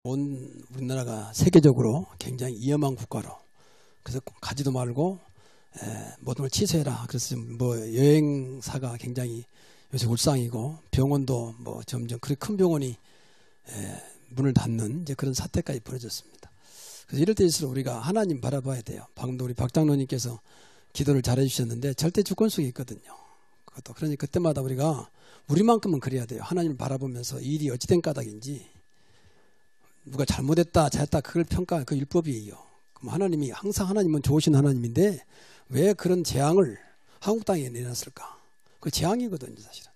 온 우리나라가 세계적으로 굉장히 위험한 국가로, 그래서 가지도 말고 모든 걸 취소해라. 그래서 뭐 여행사가 굉장히 요새 울상이고, 병원도 뭐 점점 그렇게 큰 병원이 문을 닫는 이제 그런 사태까지 벌어졌습니다. 그래서 이럴 때일수록 우리가 하나님 바라봐야 돼요. 방금 우리 박 장로님께서 기도를 잘해 주셨는데 절대 주권 속에 있거든요. 그것도 그러니 그때마다 우리가 우리만큼은 그래야 돼요. 하나님을 바라보면서 일이 어찌된 까닭인지, 누가 잘못했다 잘했다 그걸 평가할 그 율법이에요. 그럼 하나님이 항상 하나님은 좋으신 하나님인데 왜 그런 재앙을 한국 땅에 내놨을까? 그 재앙이거든요, 사실은.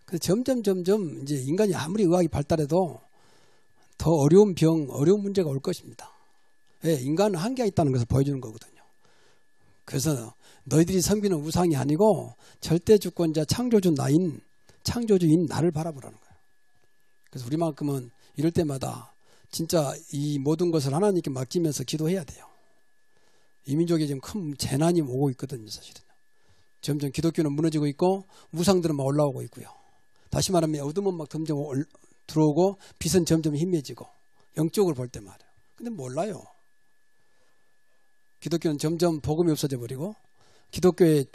그래서 점점 이제 인간이 아무리 의학이 발달해도 더 어려운 병, 어려운 문제가 올 것입니다. 예, 인간은 한계가 있다는 것을 보여주는 거거든요. 그래서 너희들이 섬기는 우상이 아니고 절대 주권자 창조주인 나를 바라보라는 거예요. 그래서 우리만큼은 이럴 때마다 진짜 이 모든 것을 하나님께 맡기면서 기도해야 돼요. 이 민족에 지금 큰 재난이 오고 있거든요, 사실은. 점점 기독교는 무너지고 있고 우상들은 막 올라오고 있고요. 다시 말하면 어둠은 막 점점 들어오고 빛은 점점 희미해지고, 영적으로 볼 때 말이에요. 근데 몰라요. 기독교는 점점 복음이 없어져 버리고, 기독교의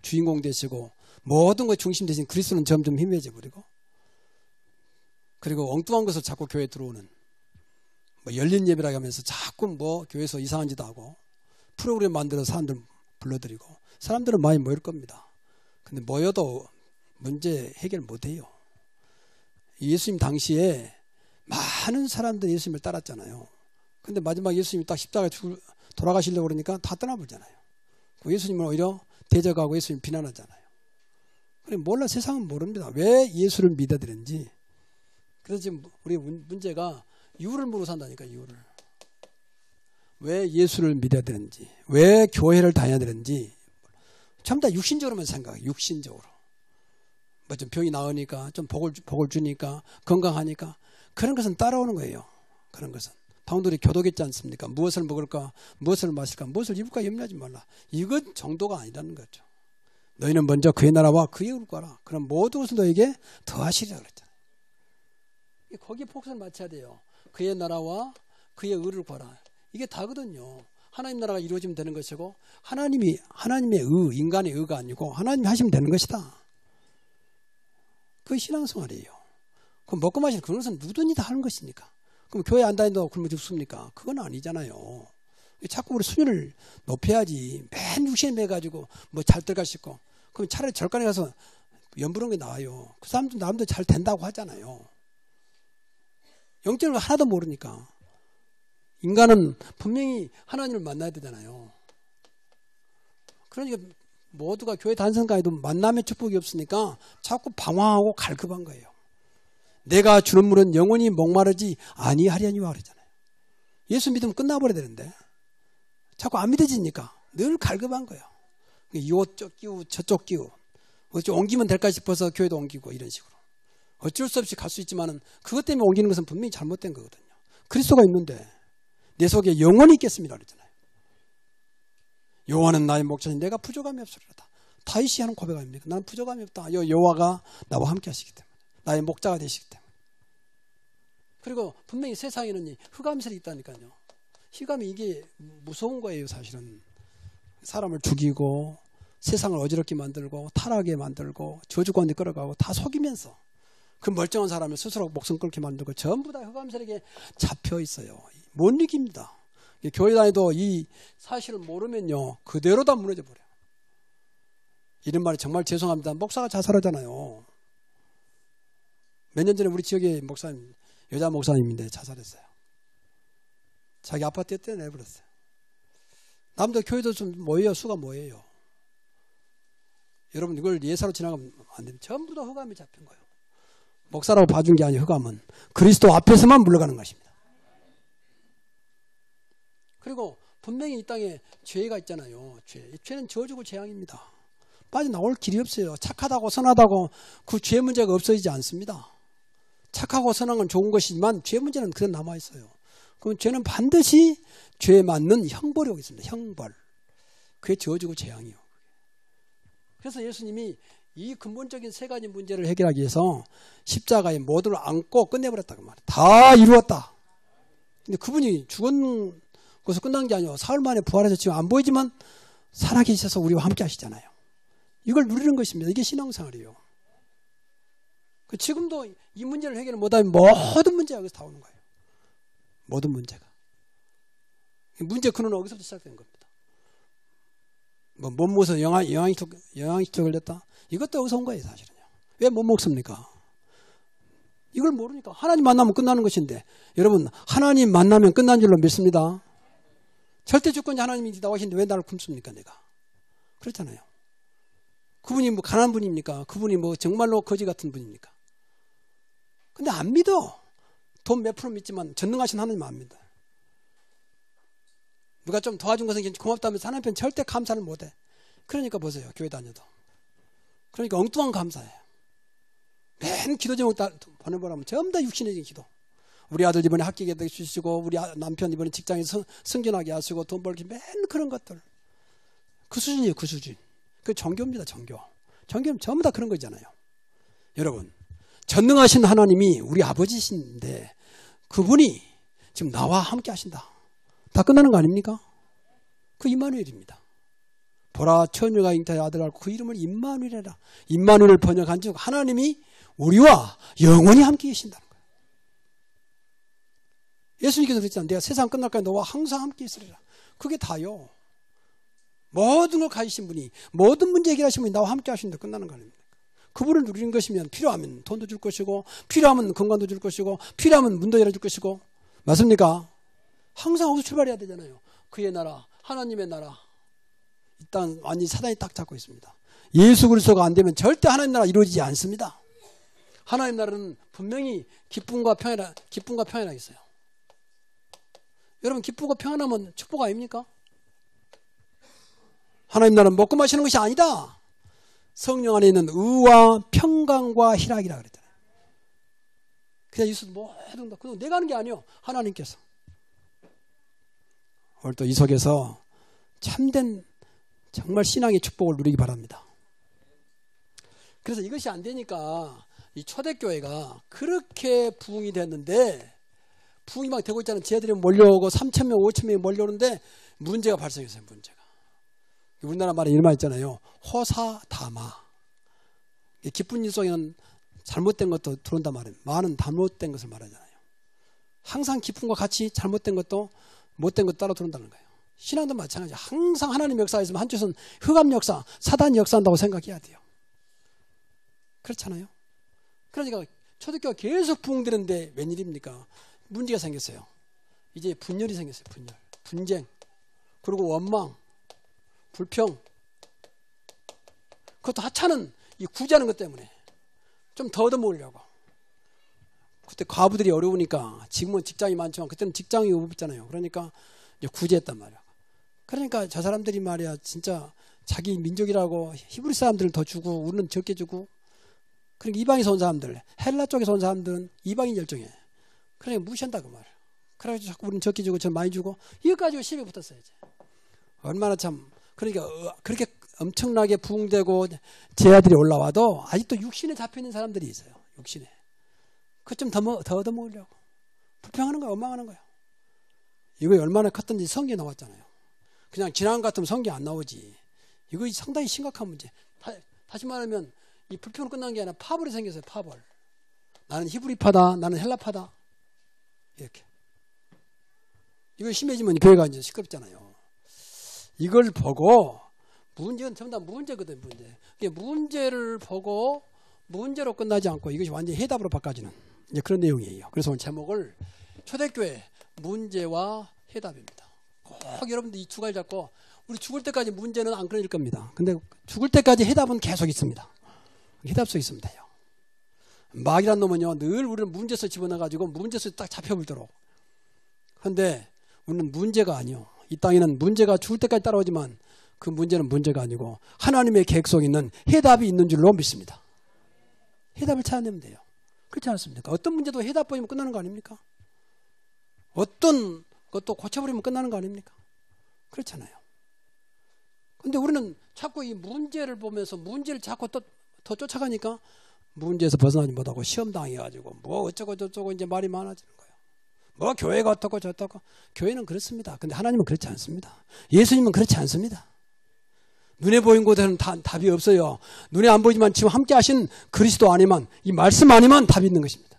주인공 되시고 모든 것 중심 되신 그리스도는 점점 희미해져 버리고, 그리고 엉뚱한 것을 자꾸 교회에 들어오는, 뭐 열린 예배라고 하면서 자꾸 뭐 교회에서 이상한 짓 하고 프로그램 만들어서 사람들 불러들이고, 사람들은 많이 모일 겁니다. 근데 모여도 문제 해결 못해요. 예수님 당시에 많은 사람들이 예수님을 따랐잖아요. 근데 마지막 예수님이 딱 십자가에 돌아가시려고 그러니까 다 떠나버리잖아요. 예수님을 오히려 대적하고 예수님 비난하잖아요. 그래, 몰라, 세상은 모릅니다. 왜 예수를 믿어야 되는지. 그래서 지금 우리 문제가 이유를 모르고 산다니까, 이유를. 왜 예수를 믿어야 되는지, 왜 교회를 다녀야 되는지, 전부 다 육신적으로만 생각해, 육신적으로. 뭐 좀 병이 나으니까, 좀 복을 주니까, 건강하니까, 그런 것은 따라오는 거예요. 그런 것은. 방금도 교독했지 않습니까? 무엇을 먹을까, 무엇을 마실까, 무엇을 입을까 염려하지 말라. 이건 정도가 아니라는 거죠. 너희는 먼저 그의 나라와 그의 의를 구하라. 그럼 모든 것을 너에게 더하시리라 그랬잖아요. 거기에 포커스를 맞춰야 돼요. 그의 나라와 그의 의를 구하라. 이게 다거든요. 하나님 나라가 이루어지면 되는 것이고, 하나님의 의, 인간의 의가 아니고 하나님이 하시면 되는 것이다. 그게 신앙생활이에요. 그럼 먹고 마시는 그런 것은 누구든지 다 하는 것이니까. 그럼 교회 안 다닌다고 굶어 죽습니까? 그건 아니잖아요. 자꾸 우리 수준을 높여야지. 맨 육신에 매가지고 뭐 잘 들어갈 수 있고, 그럼 차라리 절간에 가서 연부른 게 나와요. 그 사람도 남도 잘 된다고 하잖아요. 영적인 거 하나도 모르니까. 인간은 분명히 하나님을 만나야 되잖아요. 그러니까 모두가 교회 단성가에도 만남의 축복이 없으니까 자꾸 방황하고 갈급한 거예요. 내가 주는 물은 영원히 목마르지 아니하려니와 그러잖아요. 예수 믿으면 끝나버려야 되는데 자꾸 안 믿어지니까 늘 갈급한 거예요. 이쪽 끼우 저쪽 끼우, 어찌 옮기면 될까 싶어서 교회도 옮기고 이런 식으로. 어쩔 수 없이 갈 수 있지만은 그것 때문에 옮기는 것은 분명히 잘못된 거거든요. 그리스도가 있는데 내 속에 영원히 있겠습니다 그랬잖아요. 여호와는 나의 목자니 내가 부족함이 없으리로다. 다윗이 하는 고백 아닙니까? 나는 부족함이 없다. 여호와가 나와 함께 하시기 때문에, 나의 목자가 되시기 때문에. 그리고 분명히 세상에는 흑암설이 있다니까요. 흑암이 이게 무서운 거예요. 사실은 사람을 죽이고 세상을 어지럽게 만들고 타락하게 만들고 저주 가운데 끌어가고 다 속이면서 그 멀쩡한 사람을 스스로 목숨 끊게 만들고 전부 다 흑암설에게 잡혀 있어요. 못 이깁니다. 교회 다니도 이 사실을 모르면요 그대로 다 무너져 버려요. 이런 말이 정말 죄송합니다. 목사가 자살하잖아요. 몇 년 전에 우리 지역의 목사님, 여자 목사님인데 자살했어요. 자기 아파트에 떼내버렸어요. 남들 교회도 좀 뭐예요? 수가 뭐예요? 여러분 이걸 예사로 지나가면 안 됩니다. 전부 다 흑암이 잡힌 거예요. 목사라고 봐준 게 아니에요. 흑암은 그리스도 앞에서만 물러가는 것입니다. 그리고 분명히 이 땅에 죄가 있잖아요. 죄는 저주고 재앙입니다. 빠져나올 길이 없어요. 착하다고 선하다고 그 죄 문제가 없어지지 않습니다. 착하고 선한 건 좋은 것이지만 죄 문제는 그대로 남아있어요. 그럼 죄는 반드시 죄에 맞는 형벌이 오겠습니다. 형벌. 그게 저주고 재앙이요. 그래서 예수님이 이 근본적인 세 가지 문제를 해결하기 위해서 십자가에 모두를 안고 끝내버렸다고 말이에요. 다 이루었다. 근데 그분이 죽은 것으로 끝난 게 아니고 사흘 만에 부활해서 지금 안 보이지만 살아계셔서 우리와 함께 하시잖아요. 이걸 누리는 것입니다. 이게 신앙생활이에요. 지금도 이 문제를 해결을 못하면 모든 문제가 여기서 다 오는 거예요. 모든 문제가. 문제 근원은 여기서부터 시작된 겁니다. 못 먹어서 영양실조 걸렸다? 이것도 여기서 온 거예요, 사실은요. 왜 못 먹습니까? 이걸 모르니까. 하나님 만나면 끝나는 것인데, 여러분, 하나님 만나면 끝난 줄로 믿습니다. 절대 주권자 하나님이 나오시는데 왜 나를 굶습니까, 내가? 그렇잖아요. 그분이 뭐 가난한 분입니까? 그분이 뭐 정말로 거지 같은 분입니까? 근데 안 믿어. 돈 몇 프로 믿지만 전능하신 하나님 안 믿어. 누가 좀 도와준 것은 고맙다면서 하나님 편 절대 감사를 못해. 그러니까 보세요. 교회 다녀도. 그러니까 엉뚱한 감사예요. 맨 기도 제목 보내보라면 전부 다 육신의 기도. 우리 아들 이번에 합격해 주시고 우리 남편 이번에 직장에서 승진하게 하시고 돈 벌기 맨 그런 것들. 그 수준이에요. 그 수준. 그 종교입니다. 종교. 종교는 전부 다 그런 거잖아요. 여러분. 전능하신 하나님이 우리 아버지신데 그분이 지금 나와 함께 하신다. 다 끝나는 거 아닙니까? 그 임마누엘입니다. 보라 처녀가 잉타의 아들을 알고 그 이름을 임마누엘이라. 임마누엘을 번역한 즉 하나님이 우리와 영원히 함께 계신다는 거예요. 예수님께서 그랬잖아요. 내가 세상 끝날까지 너와 항상 함께 있으리라. 그게 다요. 모든 걸 가지신 분이 모든 문제 해결하신 분이 나와 함께 하신다. 끝나는 거 아닙니까? 그분을 누리는 것이면 필요하면 돈도 줄 것이고 필요하면 건강도 줄 것이고 필요하면 문도 열어줄 것이고 맞습니까? 항상 어디서 출발해야 되잖아요. 그의 나라, 하나님의 나라. 일단 완전히 사단이 딱 잡고 있습니다. 예수 그리스도가 안 되면 절대 하나님 나라 이루어지지 않습니다. 하나님 나라는 분명히 기쁨과 평안이 있어요. 여러분 기쁘고 평안하면 축복 아닙니까? 하나님 나라는 먹고 마시는 것이 아니다. 성령 안에 있는 의와 평강과 희락이라 그랬잖아요. 그냥 예수 모든 다 그건 내가 하는 게 아니요. 하나님께서. 오늘 또 이 속에서 참된 정말 신앙의 축복을 누리기 바랍니다. 그래서 이것이 안 되니까 이 초대교회가 그렇게 부흥이 됐는데 부흥이 막 되고 있잖아요. 쟤들이 몰려오고 3,000명, 5,000명이 몰려오는데 문제가 발생했어요. 문제가. 우리나라 말에 이런 말 있잖아요. 호사다마. 기쁜 일 속에는 잘못된 것도 들어온단 말이에요. 많은 잘못된 것을 말하잖아요. 항상 기쁨과 같이 잘못된 것도 못된 것도 따라 들어온다는 거예요. 신앙도 마찬가지예요. 항상 하나님 역사가 있으면 한쪽은 흑암 역사, 사단이 역사한다고 생각해야 돼요. 그렇잖아요. 그러니까 초대교회가 계속 부흥되는데 웬일입니까? 문제가 생겼어요. 이제 분열이 생겼어요. 분열. 분쟁. 그리고 원망. 불평. 그것도 하찮은 이 구제하는 것 때문에 좀 더 얻어먹으려고. 그때 과부들이 어려우니까 지금은 직장이 많지만 그때는 직장이 없잖아요. 그러니까 이제 구제했단 말이야. 그러니까 저 사람들이 말이야 진짜 자기 민족이라고 히브리 사람들을 더 주고 우리는 적게 주고 그러니까 이방에서 온 사람들 헬라 쪽에서 온 사람들은 이방인 열정에 그러니까 무시한다고 말이야. 그래가지고 자꾸 우리는 적게 주고 저 많이 주고 이거 가지고 시비에 붙었어요. 이제. 얼마나 참 그러니까 그렇게 엄청나게 부흥되고 제 아들이 올라와도 아직도 육신에 잡혀있는 사람들이 있어요. 육신에. 그것 좀 더 얻어먹으려고. 불평하는 거야. 원망하는 거야. 이거 얼마나 컸던지 성경에 나왔잖아요. 그냥 지난 같으면 성경에 안 나오지. 이거 상당히 심각한 문제. 다시 말하면 이 불평으로 끝난 게 아니라 파벌이 생겼어요. 파벌. 나는 히브리파다. 나는 헬라파다. 이렇게. 이거 심해지면 교회가 이제 시끄럽잖아요. 이걸 보고 문제는 전부 다 문제거든. 문제를 보고 문제로 끝나지 않고 이것이 완전히 해답으로 바꿔지는 이제 그런 내용이에요. 그래서 오늘 제목을 초대교회 문제와 해답입니다. 꼭 여러분들 이 두 가지 잡고 우리 죽을 때까지 문제는 안 끊어질 겁니다. 근데 죽을 때까지 해답은 계속 있습니다. 해답 속에 있습니다요. 마귀란 놈은요 늘 우리를 문제서 집어넣어가지고 문제서 딱 잡혀불도록. 그런데 우리는 문제가 아니요. 이 땅에는 문제가 죽을 때까지 따라오지만 그 문제는 문제가 아니고 하나님의 계획 속에 있는 해답이 있는 줄로 믿습니다. 해답을 찾아내면 돼요. 그렇지 않습니까? 어떤 문제도 해답 보이면 끝나는 거 아닙니까? 어떤 것도 고쳐버리면 끝나는 거 아닙니까? 그렇잖아요. 근데 우리는 자꾸 이 문제를 보면서 문제를 자꾸 또 더 쫓아가니까 문제에서 벗어나지 못하고 시험 당해가지고 뭐 어쩌고 저쩌고 이제 말이 많아지는 거예요. 뭐 교회가 어떻고 저떻고. 교회는 그렇습니다. 근데 하나님은 그렇지 않습니다. 예수님은 그렇지 않습니다. 눈에 보인 곳에는 답이 없어요. 눈에 안 보이지만 지금 함께 하신 그리스도 아니면, 이 말씀 아니면 답이 있는 것입니다.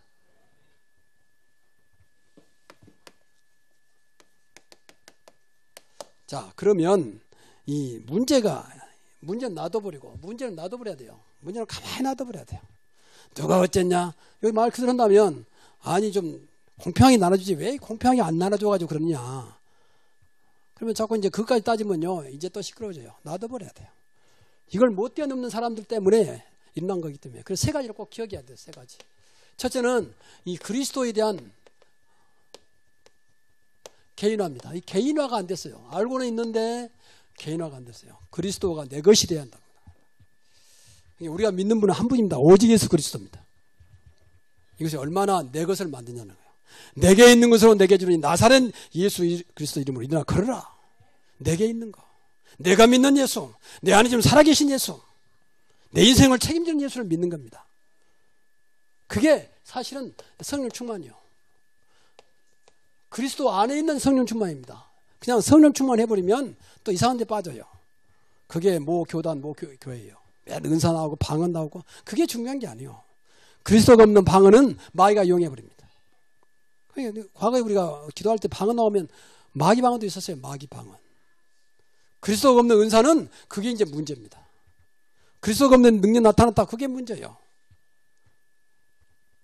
자, 그러면 이 문제는 놔둬버리고, 문제는 놔둬버려야 돼요. 문제는 가만히 놔둬버려야 돼요. 누가 어쨌냐? 여기 말 그대로 한다면, 아니 좀 공평하게 나눠주지 왜 공평하게 안 나눠줘가지고 그러냐. 그러면 자꾸 이제 그것까지 따지면요, 이제 또 시끄러워져요. 놔둬버려야 돼요. 이걸 못 뛰어넘는 사람들 때문에 일어난 거기 때문에. 그래서 세 가지를 꼭 기억해야 돼요. 세 가지. 첫째는 이 그리스도에 대한 개인화입니다. 이 개인화가 안 됐어요. 알고는 있는데 개인화가 안 됐어요. 그리스도가 내 것이 돼야 한다. 우리가 믿는 분은 한 분입니다. 오직 예수 그리스도입니다. 이것이 얼마나 내 것을 만드냐는 거예요. 내게 있는 것으로 내게 주니 나사렛 예수 그리스도 이름으로 일어나 걸어라. 내게 있는 거. 내가 믿는 예수. 내 안에 지금 살아계신 예수. 내 인생을 책임지는 예수를 믿는 겁니다. 그게 사실은 성령 충만이요. 그리스도 안에 있는 성령 충만입니다. 그냥 성령 충만해버리면 또 이상한 데 빠져요. 그게 뭐 교단, 뭐 교회예요. 은사 나오고 방언 나오고. 그게 중요한 게 아니에요. 그리스도가 없는 방언은 마귀가 이용해버립니다. 과거에 우리가 기도할 때 방언 나오면 마귀 방언도 있었어요. 마귀 방언. 그리스도가 없는 은사는 그게 이제 문제입니다. 그리스도가 없는 능력 나타났다. 그게 문제예요.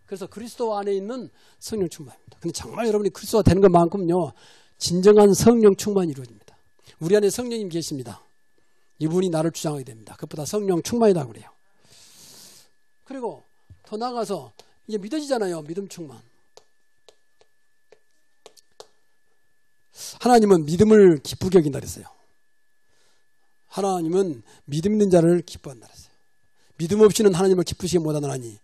그래서 그리스도 안에 있는 성령 충만입니다. 근데 정말 여러분이 그리스도가 되는 것만큼요, 진정한 성령 충만이 이루어집니다. 우리 안에 성령님 계십니다. 이분이 나를 주장하게 됩니다. 그것보다 성령 충만이라고 그래요. 그리고 더 나아가서 이제 믿어지잖아요. 믿음 충만. 하나님은 믿음을 기쁘게 여긴다 그랬어요. 하나님은 믿음 있는 자를 기뻐한다 그랬어요. 믿음 없이는 하나님을 기쁘시게 못하느니.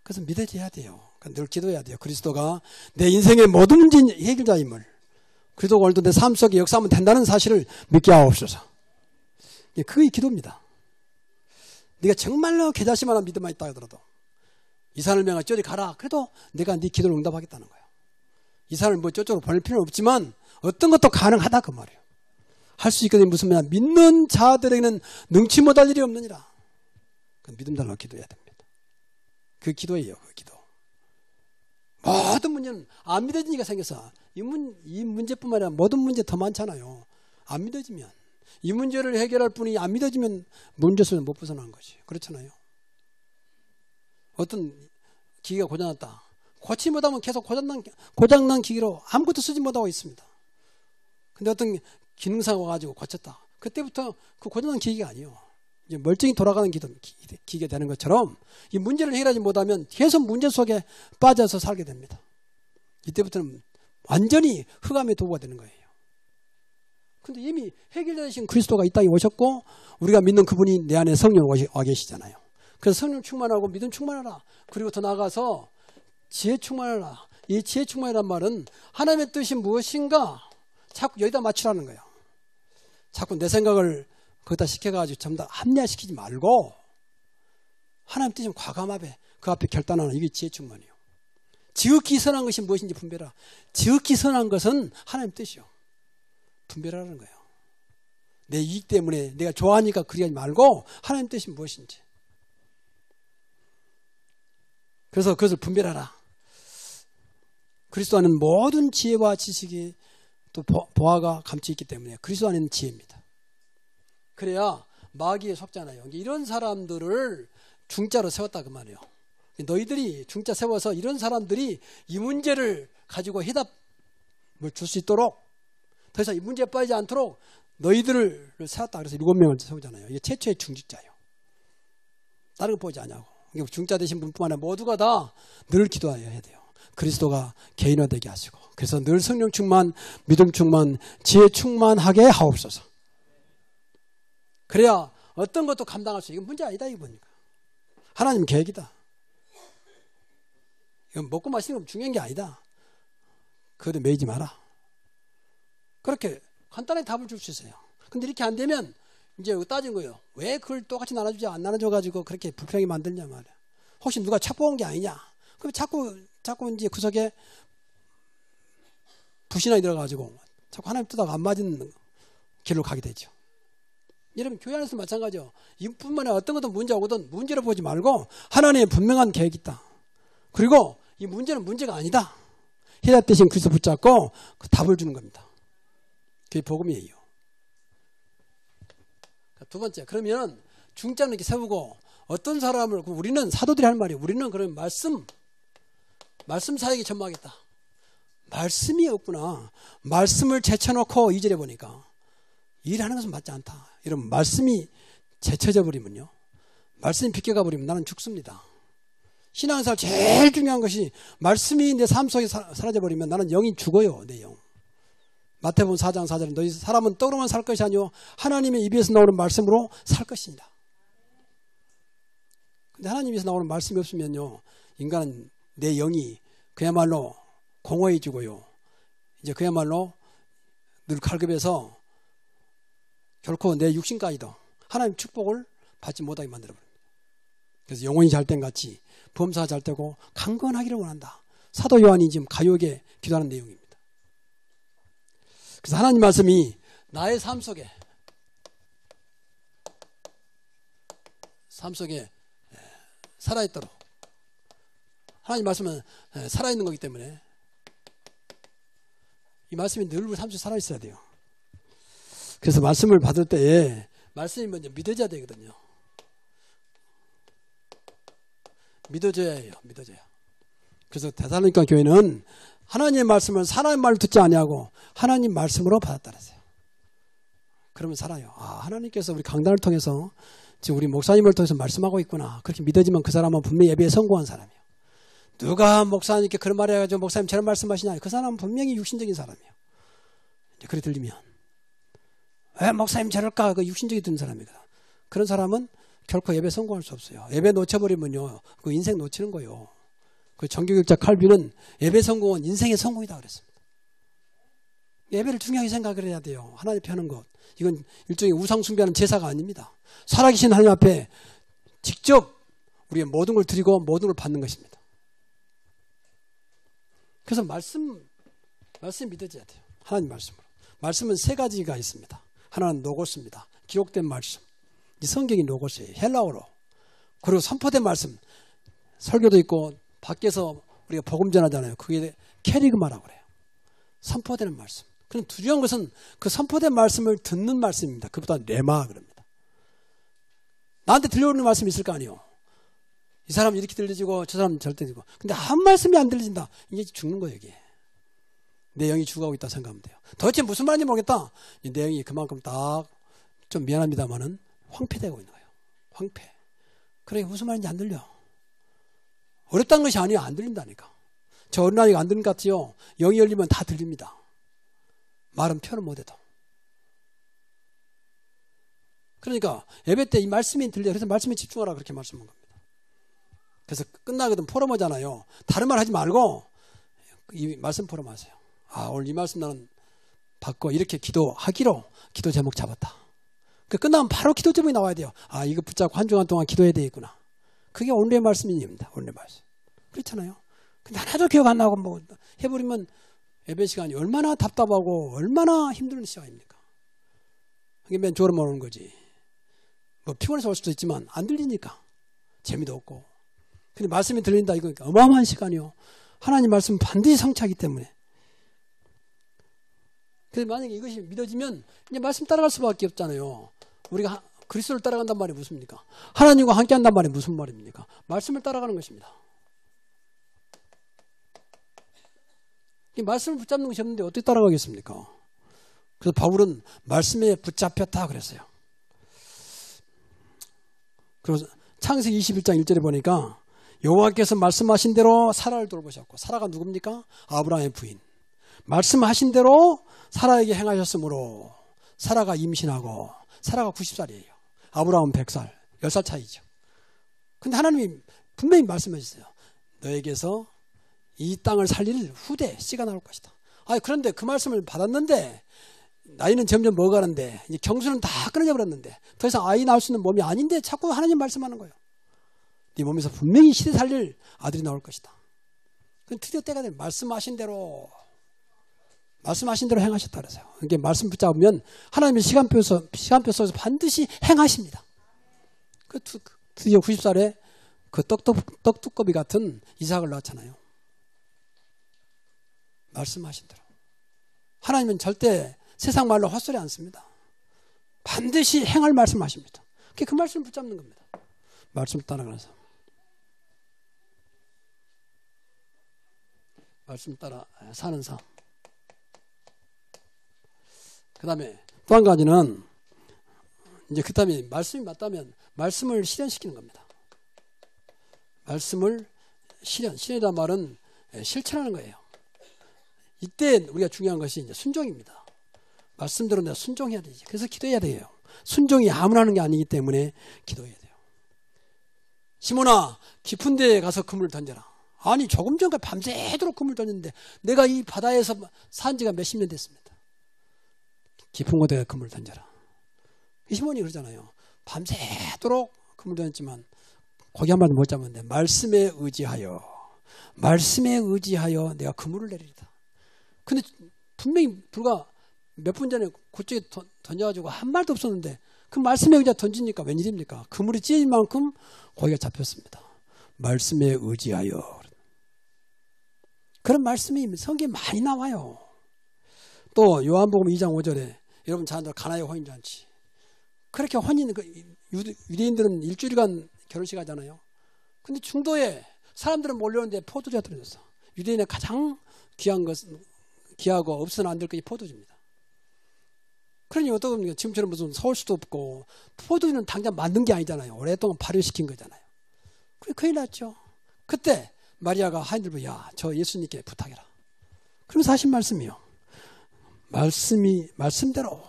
그래서 믿어져야 돼요. 그러니까 늘 기도해야 돼요. 그리스도가 내 인생의 모든 문제 해결자임을, 그리스도가 오늘도 내 삶 속에 역사하면 된다는 사실을 믿게 하옵소서. 그게 기도입니다. 네가 정말로 개자식만한 믿음만 있다 하더라도 이 산을 명하여 저리 가라. 그래도 내가 네 기도를 응답하겠다는 거예요. 이 산을 뭐 저쪽으로 보낼 필요는 없지만 어떤 것도 가능하다 그 말이에요. 할 수 있거든요. 무슨 말이냐. 믿는 자들에게는 능치 못할 일이 없느니라. 믿음 달라고 기도해야 됩니다. 그 기도예요. 그 기도. 모든 문제는 안 믿어지니까 생겨서 이 문제뿐만 아니라 모든 문제 더 많잖아요. 안 믿어지면. 이 문제를 해결할 분이 안 믿어지면 문제에서 못 벗어나는 거지. 그렇잖아요. 어떤 기계가 고장났다. 고치지 못하면 계속 고장난 기계로 아무것도 쓰지 못하고 있습니다. 근데 어떤 기능사가 와가지고 고쳤다. 그때부터 그 고장난 기계가 아니에요. 이제 멀쩡히 돌아가는 기계가 되는 것처럼 이 문제를 해결하지 못하면 계속 문제 속에 빠져서 살게 됩니다. 이때부터는 완전히 흑암의 도구가 되는 거예요. 근데 이미 해결되신 그리스도가 이 땅에 오셨고 우리가 믿는 그분이 내 안에 성령 와 계시잖아요. 그래서 성령 충만하고 믿음 충만하라. 그리고 더 나아가서 지혜 충만하라. 이 지혜 충만이란 말은 하나님의 뜻이 무엇인가 자꾸 여기다 맞추라는 거예요. 자꾸 내 생각을 거기다 시켜가지고 전부 다 합리화시키지 말고 하나님 뜻이 과감하게 그 앞에 결단하는 이게 지혜 충만이에요. 지극히 선한 것이 무엇인지 분별하라. 지극히 선한 것은 하나님 뜻이요. 분별하라는 거예요. 내 이익 때문에 내가 좋아하니까 그리 하지 말고 하나님 뜻이 무엇인지. 그래서 그것을 분별하라. 그리스도 안에는 모든 지혜와 지식이 또 보화가 감춰 있기 때문에 그리스도 안에는 지혜입니다. 그래야 마귀에 속잖아요. 이런 사람들을 중자로 세웠다 그 말이에요. 너희들이 중자 세워서 이런 사람들이 이 문제를 가지고 해답을 줄 수 있도록 더 이상 이 문제에 빠지지 않도록 너희들을 세웠다. 그래서 7명을 세우잖아요. 이게 최초의 중직자예요. 다른 거 보지 않냐고. 중자 되신 분뿐만 아니라 모두가 다 늘 기도해야 돼요. 그리스도가 개인화되게 하시고. 그래서 늘 성령 충만, 믿음 충만, 지혜 충만하게 하옵소서. 그래야 어떤 것도 감당할 수 있어요. 이건 문제 아니다 이거 보니까. 하나님 계획이다. 이건 먹고 마시는 건 중요한 게 아니다. 그것도 매이지 마라. 그렇게 간단하게 답을 줄 수 있어요. 근데 이렇게 안 되면 이제 따진 거예요. 왜 그걸 똑같이 나눠주지 안 나눠줘가지고 그렇게 불평이 만들냐 말이야. 혹시 누가 착복한 게 아니냐? 그럼 자꾸 이제 구석에 불신앙이 들어가지고 자꾸 하나님 뜻하고 안 맞은 길로 가게 되죠. 여러분 교회 안에서 마찬가지죠. 이뿐만 아니라 어떤 것도 문제 오거든 문제를 보지 말고 하나님의 분명한 계획이 있다. 그리고 이 문제는 문제가 아니다. 해답 대신 그리스도 붙잡고 그 답을 주는 겁니다. 그게 복음이에요. 두 번째, 그러면 중점을 이렇게 세우고 어떤 사람을 우리는 사도들이 할 말이에요. 우리는 그러면 말씀 사역에 전망하겠다. 말씀이 없구나. 말씀을 제쳐놓고 2절에 보니까 일하는 것은 맞지 않다. 이러면 말씀이 제쳐져 버리면요. 말씀이 비껴가 버리면 나는 죽습니다. 신앙생활 제일 중요한 것이 말씀이 내 삶 속에 사라져 버리면 나는 영이 죽어요. 내 영. 마태복음 4장 4절에 너희 사람은 떡으로만 살 것이 아니요 하나님의 입에서 나오는 말씀으로 살 것입니다. 근데 하나님 입에서 나오는 말씀이 없으면요. 인간은 내 영이 그야말로 공허해지고요. 이제 그야말로 늘 갈급해서 결코 내 육신까지도 하나님 축복을 받지 못하게 만들어버립니다. 그래서 영혼이 잘된 같이 범사가 잘되고 강건하기를 원한다. 사도 요한이 지금 가요에 기도하는 내용입니다. 그래서 하나님 말씀이 나의 삶 속에 살아있도록 하나님 말씀은 살아있는 거기 때문에 이 말씀이 늘 우리 삶 속에 살아있어야 돼요. 그래서 말씀을 받을 때에 말씀이 먼저 믿어져야 되거든요. 믿어져야 해요. 믿어져야. 그래서 데살로니가 교회는 하나님의 말씀을 사람의 말을 듣지 아니하고 하나님 말씀으로 받았다 그랬어요. 그러면 살아요. 아, 하나님께서 우리 강단을 통해서 지금 우리 목사님을 통해서 말씀하고 있구나. 그렇게 믿어지면 그 사람은 분명히 예배에 성공한 사람이에요. 누가 목사님께 그런 말 해가지고 목사님 저런 말씀하시냐. 그 사람은 분명히 육신적인 사람이에요. 이제 그래 들리면 왜 목사님 저럴까? 그 육신적이 드는 사람이거든. 그런 사람은 결코 예배 성공할 수 없어요. 예배 놓쳐버리면요. 그 인생 놓치는 거예요. 그 정교육자 칼빈은 예배 성공은 인생의 성공이다 그랬습니다. 예배를 중요하게 생각을 해야 돼요. 하나님 앞에 하는 것. 이건 일종의 우상숭배하는 제사가 아닙니다. 살아계신 하나님 앞에 직접 우리의 모든 걸 드리고 모든 걸 받는 것입니다. 그래서 말씀 믿어져야 돼요. 하나님 말씀으로. 말씀은 세 가지가 있습니다. 하나는 로고스입니다. 기록된 말씀. 이 성경이 로고스예요. 헬라어로. 그리고 선포된 말씀. 설교도 있고 밖에서 우리가 복음 전하잖아요. 그게 캐리그마라고 그래요. 선포되는 말씀. 그럼 중요한 것은 그 선포된 말씀을 듣는 말씀입니다. 그보다 레마 그럽니다. 나한테 들려오는 말씀이 있을 거 아니에요. 이 사람 이렇게 들려지고 저 사람 절대 들리고. 근데 한 말씀이 안 들려진다. 이제 죽는 거예요. 이게. 내 영이 죽어가고 있다 생각하면 돼요. 도대체 무슨 말인지 모르겠다. 내 영이 그만큼 딱 좀 미안합니다만은 황폐되고 있는 거예요. 황폐. 그러니까 무슨 말인지 안 들려. 어렵다는 것이 아니에요. 안 들린다니까. 저 어린아이가 안 들린 것 같아요. 영이 열리면 다 들립니다. 말은 표현을 못해도. 그러니까 예배 때 이 말씀이 들려. 그래서 말씀에 집중하라 그렇게 말씀한 겁니다. 그래서 끝나거든 포럼하잖아요. 다른 말 하지 말고 이 말씀 포럼하세요. 아, 오늘 이 말씀 나는 받고 이렇게 기도하기로 기도 제목 잡았다. 그 끝나면 바로 기도 제목이 나와야 돼요. 아, 이거 붙잡고 한 주간 동안 기도해야 되겠구나. 그게 오늘의 말씀입니다. 오늘의 말씀. 그렇잖아요. 근데 하나도 기억 안 나고 뭐 해버리면 예배 시간이 얼마나 답답하고 얼마나 힘든 시간입니까? 그게 맨 졸음 오는 거지. 뭐 피곤해서 올 수도 있지만 안 들리니까 재미도 없고. 근데 말씀이 들린다 이거 어마어마한 시간이요. 하나님 말씀 반드시 성취하기 때문에. 그래서 만약에 이것이 믿어지면 이제 말씀 따라갈 수밖에 없잖아요. 우리가 그리스도를 따라간단 말이 무슨입니까? 하나님과 함께 한단 말이 무슨 말입니까? 말씀을 따라가는 것입니다. 이 말씀을 붙잡는 것이 없는데 어떻게 따라가겠습니까? 그래서 바울은 말씀에 붙잡혔다 그랬어요. 그리고 창세기 21장 1절에 보니까 여호와께서 말씀하신 대로 사라를 돌보셨고, 사라가 누굽니까? 아브라함의 부인. 말씀하신 대로 사라에게 행하셨으므로 사라가 임신하고, 사라가 90살이에요. 아브라함은 100살, 10살 차이죠. 근데 하나님이 분명히 말씀하셨어요. 너에게서 이 땅을 살릴 후대 씨가 나올 것이다. 그런데 그 말씀을 받았는데 나이는 점점 먹어가는데 이제 경수는 다 끊어져 버렸는데 더 이상 아이 낳을 수 있는 몸이 아닌데 자꾸 하나님 말씀하는 거예요. 네 몸에서 분명히 시대 살릴 아들이 나올 것이다. 그건 드디어 때가 되면 말씀하신 대로 행하셨다 그러세요. 이게 말씀 붙잡으면 하나님의 시간표 속에서 반드시 행하십니다. 그 드디어 90살에 그 떡두꺼비 같은 이삭을 낳았잖아요. 말씀하신 대로. 하나님은 절대 세상 말로 헛소리 안 씁니다. 반드시 행할 말씀하십니다. 그 말씀을 붙잡는 겁니다. 말씀을 따라가서. 말씀 따라 사는 삶. 그 다음에 또 한 가지는 이제 그 다음에 말씀이 맞다면 말씀을 실현시키는 겁니다. 말씀을 실현이란 말은 실천하는 거예요. 이때 우리가 중요한 것이 이제 순종입니다. 말씀대로 내가 순종해야 되지. 그래서 기도해야 돼요. 순종이 아무나 하는 게 아니기 때문에 기도해야 돼요. 시몬아, 깊은 데에 가서 그물을 던져라. 아니, 조금 전까지 밤새도록 그물을 던졌는데 내가 이 바다에서 산 지가 몇십 년 됐습니다. 깊은 곳에 그물을 던져라. 시몬이 그러잖아요. 밤새도록 그물을 던졌지만 고기 한 마리 못 잡았는데 말씀에 의지하여 내가 그물을 내리리다. 근데 분명히 불과 몇 분 전에 그쪽에 던져가지고 한 말도 없었는데 그 말씀에 의지하 던지니까 웬일입니까? 그물이 찢어질 만큼 고기가 잡혔습니다. 말씀에 의지하여. 그런 말씀이 성경에 많이 나와요. 또 요한복음 2장 5절에 여러분 자녀들 가나의 혼인잔치. 그렇게 유대인들은 일주일간 결혼식 하잖아요. 근데 중도에 사람들은 몰려오는데 포도주가 떨어졌어. 유대인의 가장 귀하고 없어서는 안 될 것이 포도주입니다. 그러니 어떻게 보면 지금처럼 무슨 서울 수도 없고 포도주는 당장 만든 게 아니잖아요. 오랫동안 발효시킨 거잖아요. 그래 큰일 났죠. 그때 마리아가 하인들 보고 야, 저 예수님께 부탁해라. 그러면서 하신 말씀이요. 말씀대로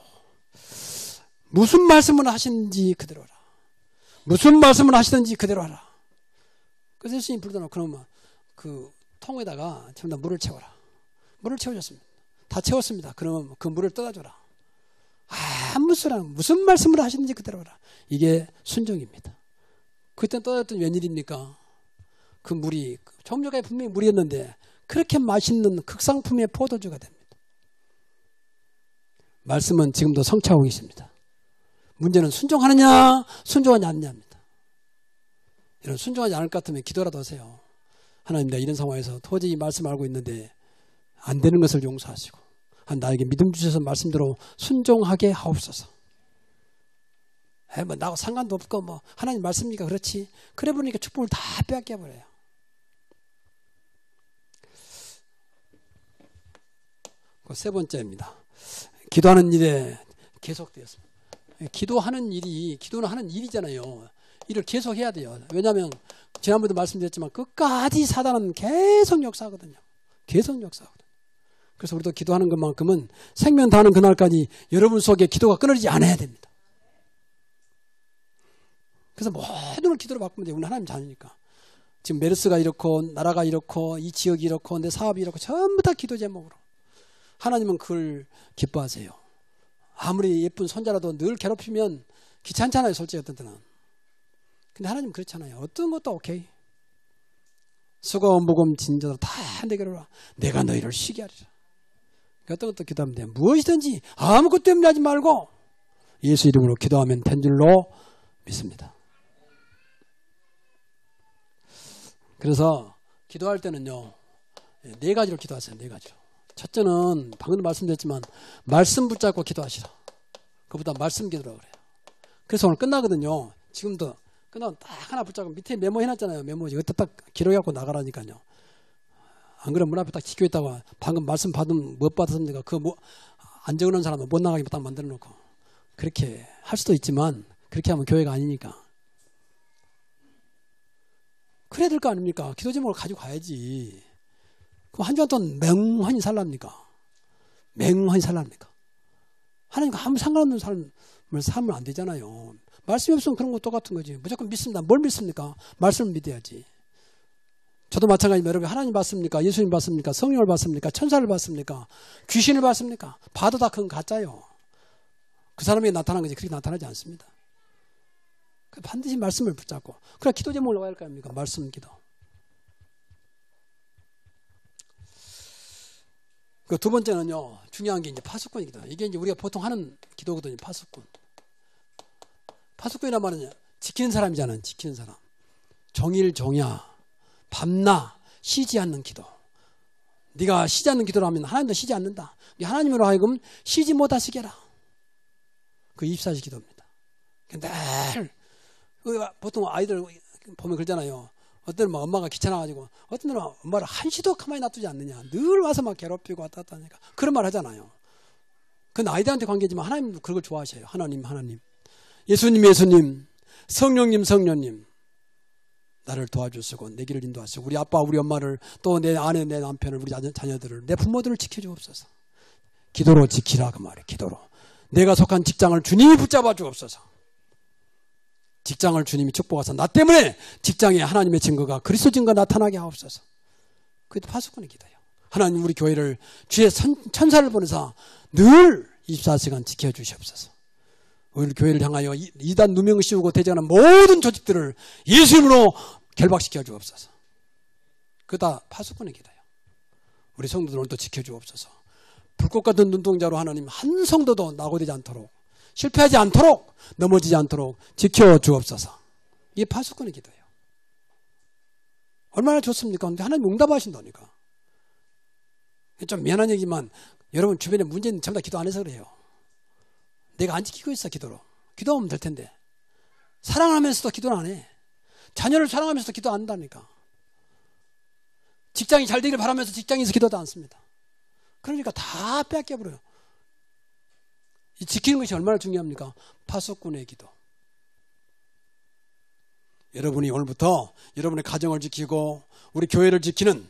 무슨 말씀을 하시는지 그대로 하라. 무슨 말씀을 하시든지 그대로 하라. 그래서 예수님이 부르다 그러면 그 통에다가 전부 다 물을 채워라. 물을 채워줬습니다. 다 채웠습니다. 그러면 그 물을 떠다줘라. 무슨 말씀을 하시는지 그대로 하라. 이게 순종입니다. 그때 떠다줬더니 웬일입니까? 그 물이 정조가에 분명히 물이었는데 그렇게 맛있는 극상품의 포도주가 됩니다. 말씀은 지금도 성취하고 계십니다. 문제는 순종하느냐 순종하지 않느냐입니다. 이런 순종하지 않을 것 같으면 기도라도 하세요. 하나님, 내가 이런 상황에서 도저히 말씀 알고 있는데 안 되는 것을 용서하시고 나에게 믿음 주셔서 말씀대로 순종하게 하옵소서. 나하고 상관도 없고 하나님 말씀이니까 그렇지. 그래 보니까 축복을 다 빼앗겨 버려요. 그 세 번째입니다. 기도하는 일에 계속되었습니다. 기도는 하는 일이잖아요. 일을 계속 해야 돼요. 왜냐하면 지난번에도 말씀드렸지만 끝까지 사단은 계속 역사하거든요. 그래서 우리도 기도하는 것만큼은 생명 다하는 그날까지 여러분 속에 기도가 끊어지지 않아야 됩니다. 그래서 모든 걸 기도로 바꾸면 돼요. 우리는 하나님 자녀니까. 지금 메르스가 이렇고 나라가 이렇고 이 지역이 이렇고 내 사업이 이렇고 전부 다 기도 제목으로. 하나님은 그걸 기뻐하세요. 아무리 예쁜 손자라도 늘 괴롭히면 귀찮잖아요. 솔직히 어떤 때는. 근데 하나님은 그렇잖아요. 어떤 것도 오케이. 수고 무거움 진저도 다 내게로 와. 내가 너희를 쉬게 하리라. 어떤 것도 기도하면 돼요. 무엇이든지 아무것 때문에 하지 말고 예수 이름으로 기도하면 된 줄로 믿습니다. 그래서 기도할 때는요. 4가지로 기도하세요. 4가지로. 첫째는 방금 말씀드렸지만 말씀 붙잡고 기도하시라. 그보다 말씀 기도라고 그래요. 그래서 오늘 끝나거든요. 지금도 끝나면 딱 하나 붙잡고 밑에 메모해놨잖아요. 메모지. 그때 딱 기록해갖고 나가라니까요. 안 그러면 문 앞에 딱 지켜있다가 방금 말씀 받으면 못 받았습니까? 그거 안 적어놓은 사람은 못 나가게 딱 만들어놓고. 그렇게 할 수도 있지만 그렇게 하면 교회가 아니니까. 그래야 될 거 아닙니까? 기도 제목을 가지고 가야지. 그럼 한 주간 동안 맹하니 살랍니까? 하나님과 아무 상관없는 삶을 살면 안 되잖아요. 말씀이 없으면 그런 거 똑같은 거지. 무조건 믿습니다. 뭘 믿습니까? 말씀을 믿어야지. 저도 마찬가지입니다. 여러분, 하나님 봤습니까? 예수님 봤습니까? 성령을 봤습니까? 천사를 봤습니까? 귀신을 봤습니까? 봐도 다 그건 가짜요. 그 사람에게 나타난 것이 그렇게 나타나지 않습니다. 반드시 말씀을 붙잡고. 그래 기도 제목을 왜 할까 합니까? 말씀 기도. 그 두 번째는요, 중요한 게 이제 파수꾼 기도. 이게 이제 우리가 보통 하는 기도거든요, 파수꾼. 파수꾼이란 말은 지키는 사람이잖아요, 지키는 사람. 정일정야, 밤낮 쉬지 않는 기도. 네가 쉬지 않는 기도를 하면 하나님도 쉬지 않는다. 하나님으로 하여금 쉬지 못하시게 해라. 그 24시 기도입니다. 늘 보통 아이들 보면 그러잖아요. 어떤 때는 막 엄마가 귀찮아가지고 어떤 때는 엄마를 한시도 가만히 놔두지 않느냐. 늘 와서 막 괴롭히고 왔다 갔다 하니까 그런 말 하잖아요. 그건 아이들한테 관계지만 하나님도 그걸 좋아하셔요. 하나님. 예수님, 성령님 나를 도와주시고 내 길을 인도하시고 우리 아빠 우리 엄마를 또 내 아내 내 남편을 우리 자녀들을 내 부모들을 지켜주옵소서. 기도로 지키라 그 말이에요. 기도로. 내가 속한 직장을 주님이 붙잡아 주옵소서. 직장을 주님이 축복하사 나 때문에 직장에 하나님의 증거가 그리스도 증거 나타나게 하옵소서. 그게 파수꾼의 기도예요. 하나님 우리 교회를 주의 천사를 보내사 늘 24시간 지켜주시옵소서. 우리 교회를 향하여 이단 누명을 씌우고 대적하는 모든 조직들을 예수 이름으로 결박시켜 주옵소서. 그거 다 파수꾼의 기도예요. 우리 성도들 오늘도 지켜주옵소서. 불꽃 같은 눈동자로 하나님 한 성도도 낙오되지 않도록 실패하지 않도록 넘어지지 않도록 지켜주옵소서. 이게 파수꾼의 기도예요. 얼마나 좋습니까? 근데 하나님 응답하신다니까. 좀 미안한 얘기지만 여러분 주변에 문제 있는 전부 다 기도 안 해서 그래요. 내가 안 지키고 있어 기도로. 기도하면 될 텐데. 사랑하면서도 기도는 안 해. 자녀를 사랑하면서도 기도 안 한다니까. 직장이 잘 되기를 바라면서 직장에서 기도도 않습니다. 그러니까 다 뺏겨버려요. 이 지키는 것이 얼마나 중요합니까? 파수꾼의 기도. 여러분이 오늘부터 여러분의 가정을 지키고 우리 교회를 지키는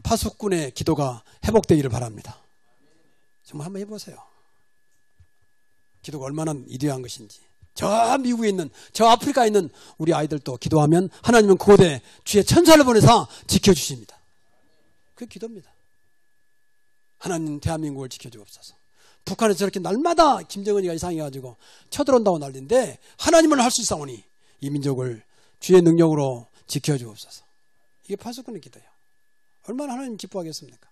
파수꾼의 기도가 회복되기를 바랍니다. 정말 한번 해보세요. 기도가 얼마나 위대한 것인지. 저 미국에 있는 저 아프리카에 있는 우리 아이들도 기도하면 하나님은 그곳에 주의 천사를 보내사 지켜주십니다. 그게 기도입니다. 하나님 대한민국을 지켜주옵소서. 북한에서 저렇게 날마다 김정은이가 이상해가지고 쳐들어온다고 난리인데 하나님은 할 수 있사오니 이 민족을 주의 능력으로 지켜주옵소서. 이게 파수꾼의 기도예요. 얼마나 하나님 기뻐하겠습니까?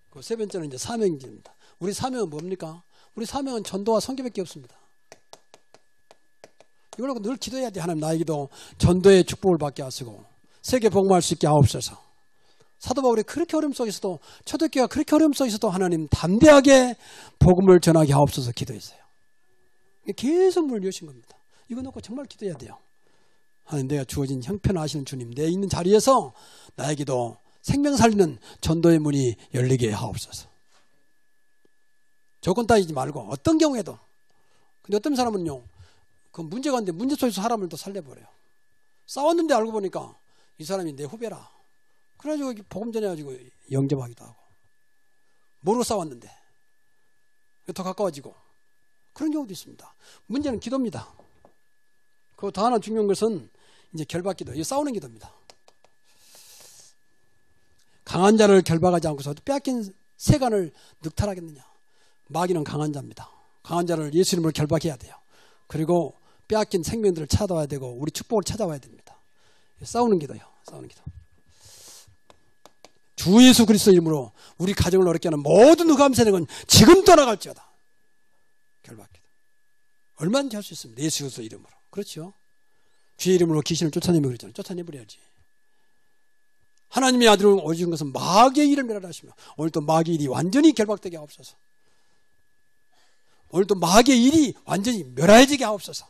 그 세 번째는 이제 사명입니다. 우리 사명은 뭡니까? 우리 사명은 전도와 선교밖에 없습니다. 이걸 놓고 늘 기도해야 돼. 하나님 나에게도 전도의 축복을 받게 하시고 세계 복음할 수 있게 하옵소서. 사도 바울이 그렇게 어려움 속에서도 초대교회가 그렇게 어려움 속에서도 하나님 담대하게 복음을 전하게 하옵소서 기도했어요. 계속 문을 여신 겁니다. 이거 놓고 정말 기도해야 돼요. 하나님 내가 주어진 형편하시는 주님 내 있는 자리에서 나에게도 생명 살리는 전도의 문이 열리게 하옵소서. 조건 따지지 말고 어떤 경우에도. 근데 어떤 사람은요 그 문제가 있는데 문제 속에서 사람을 또 살려버려요. 싸웠는데 알고 보니까 이 사람이 내 후배라. 그래가지고 복음 전해가지고 영접하기도 하고 모르고 싸웠는데 더 가까워지고 그런 경우도 있습니다. 문제는 기도입니다. 그리고 더 하나 중요한 것은 이제 결박기도, 이 싸우는 기도입니다. 강한 자를 결박하지 않고서 빼앗긴 세간을 늑탈하겠느냐. 마귀는 강한 자입니다. 강한 자를 예수 이름으로 결박해야 돼요. 그리고 빼앗긴 생명들을 찾아와야 되고 우리 축복을 찾아와야 됩니다. 싸우는 기도예요. 싸우는 기도. 주 예수 그리스도 이름으로 우리 가정을 어렵게 하는 모든 흑암 세력은 지금 떠나갈지어다. 결박기도. 얼마든지 할 수 있습니다. 예수 그리스도 이름으로. 그렇죠? 주의 이름으로 귀신을 쫓아내면 그러잖아요. 쫓아내버려야지. 하나님의 아들을 오신 것은 마귀의 일을 멸하라 하시며 오늘 또 마귀의 일이 완전히 결박되게 하옵소서. 오늘 또 마귀의 일이 완전히 멸하여지게 하옵소서.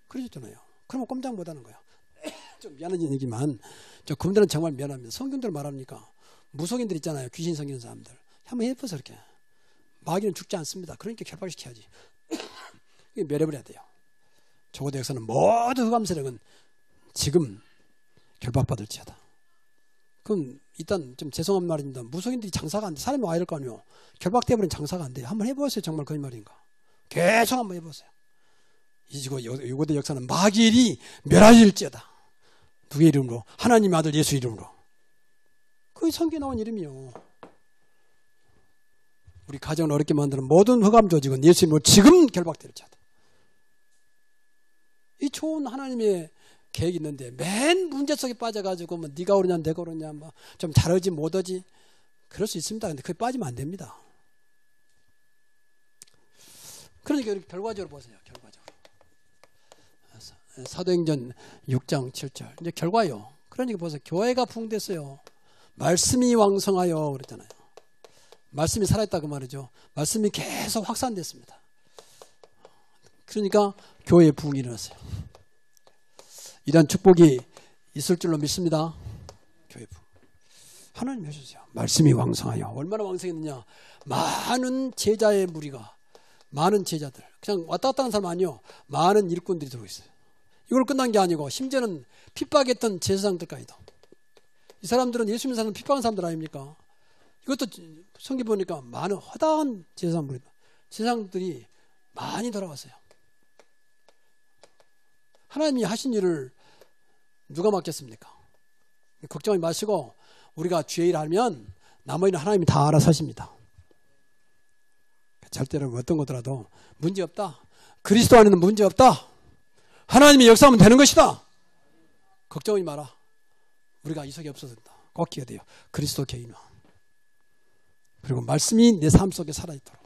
그러셨잖아요. 그러면 꼼짝 못하는 거예요. 좀 미안한 얘기지만 저 그분들은 정말 미안합니다. 성경들 말합니까? 무속인들 있잖아요. 귀신 섬기는 사람들. 한번 해보세요. 이렇게. 마귀는 죽지 않습니다. 그러니까 결박시켜야지. 멸해버려야 돼요. 조고대 역사는 모든 흑암 세력은 지금 결박받을지어다. 그럼 일단 좀 죄송한 말입니다. 무속인들이 장사가 안 돼. 사람이 와야 될 거 아니에요. 결박되어버린 장사가 안 돼요. 한번 해보세요. 정말 거짓말인가. 계속 한번 해보세요. 이지고 요고대 역사는 마귀일이 멸하일지어다. 누구의 이름으로? 하나님의 아들 예수 이름으로. 그게 성경에 나온 이름이요. 우리 가정을 어렵게 만드는 모든 흑암 조직은 예수님으로 지금 결박되어져야 돼. 이 좋은 하나님의 계획이 있는데 맨 문제 속에 빠져가지고 뭐 네가 오르냐 내가 오르냐 뭐 좀 잘하지 못하지 그럴 수 있습니다. 근데 그게 빠지면 안 됩니다. 그러니까 이렇게 결과적으로 보세요. 결과적으로 사도행전 6장 7절 이제 결과요. 그러니까 보세요. 교회가 부흥됐어요. 말씀이 왕성하여 그랬잖아요. 말씀이 살아있다 그 말이죠. 말씀이 계속 확산됐습니다. 그러니까 교회에 부흥이 일어났어요. 이런 축복이 있을 줄로 믿습니다. 교회 부흥. 하나님 해주세요. 말씀이 왕성하여. 얼마나 왕성했느냐. 많은 제자의 무리가 많은 제자들 그냥 왔다 갔다 하는 사람 아니요. 많은 일꾼들이 들어오고 있어요. 이걸 끝난 게 아니고 심지어는 핍박했던 제사장들까지도. 이 사람들은 예수 믿는 사람은 핍박한 사람들 아닙니까? 이것도 성경 보니까 많은 허다한 제사장들이 많이 돌아왔어요. 하나님이 하신 일을 누가 맡겠습니까? 걱정하지 마시고 우리가 주의 일 하면 나머지는 하나님이 다 알아서 하십니다. 절대로 어떤 거더라도 문제없다. 그리스도 안에는 문제없다. 하나님이 역사하면 되는 것이다. 걱정하지 마라. 우리가 이석이 없어도 된다. 꼭 기억해야 돼요. 그리스도 개인화. 그리고 말씀이 내 삶 속에 살아있도록.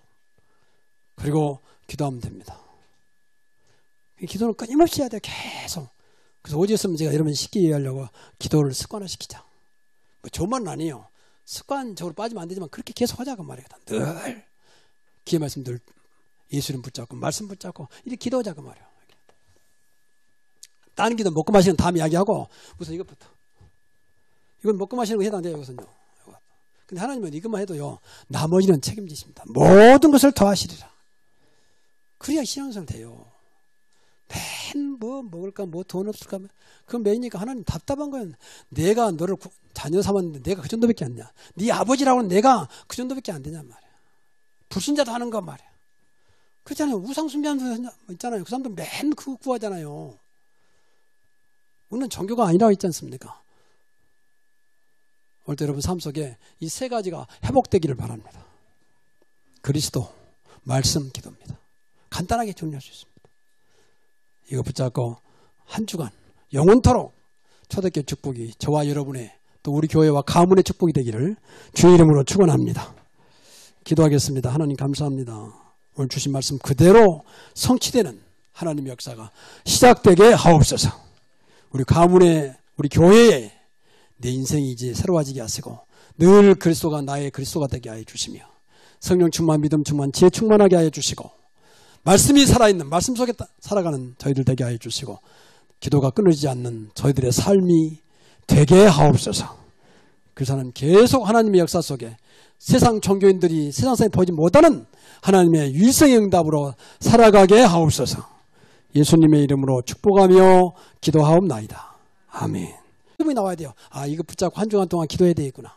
그리고 기도하면 됩니다. 기도는 끊임없이 해야 돼요. 계속. 그래서 오직했으면 제가 여러분 쉽게 이해하려고 기도를 습관화시키자. 뭐 좋은 말은 아니에요. 습관적으로 빠지면 안 되지만 그렇게 계속 하자고 말이에요. 늘 기회 말씀 늘 예수님 붙잡고 말씀 붙잡고 이렇게 기도하자고 말이에요. 다른 기도 먹고 마시는 다음 이야기하고 우선 이것부터. 이건 먹고 마시는 거 해당돼요. 이것은요. 근데 하나님은 이것만 해도요. 나머지는 책임지십니다. 모든 것을 더하시리라. 그래야 신앙생활 돼요. 맨 뭐 먹을까 뭐 돈 없을까 그건 매이니까 하나님 답답한 거예요. 내가 너를 자녀 삼았는데 내가 그 정도밖에 안 되냐. 네 아버지라고는 내가 그 정도밖에 안 되냐 말이야. 불신자도 하는 거 말이야. 그렇잖아요. 우상 숭배하는 사람 있잖아요. 그 사람들 맨 그거 구하잖아요. 우리는 종교가 아니라고 했지 않습니까? 오늘 여러분 삶 속에 이 세 가지가 회복되기를 바랍니다. 그리스도, 말씀, 기도입니다. 간단하게 정리할 수 있습니다. 이거 붙잡고 한 주간 영원토록 초대교회 축복이 저와 여러분의 또 우리 교회와 가문의 축복이 되기를 주의 이름으로 축원합니다. 기도하겠습니다. 하나님 감사합니다. 오늘 주신 말씀 그대로 성취되는 하나님의 역사가 시작되게 하옵소서. 우리 가문의 우리 교회에 내 인생이 이제 새로워지게 하시고 늘 그리스도가 나의 그리스도가 되게 하여 주시며 성령 충만 믿음 충만 지혜 충만하게 하여 주시고 말씀이 살아있는 말씀 속에 살아가는 저희들 되게 하여 주시고 기도가 끊어지지 않는 저희들의 삶이 되게 하옵소서. 그 사람 계속 하나님의 역사 속에 세상 종교인들이 세상에 보지 못하는 하나님의 유일성의 응답으로 살아가게 하옵소서. 예수님의 이름으로 축복하며 기도하옵나이다. 아멘. 이름이 나와야 돼요. 아, 이거 붙잡고 한 주간 동안 기도해야 되겠구나.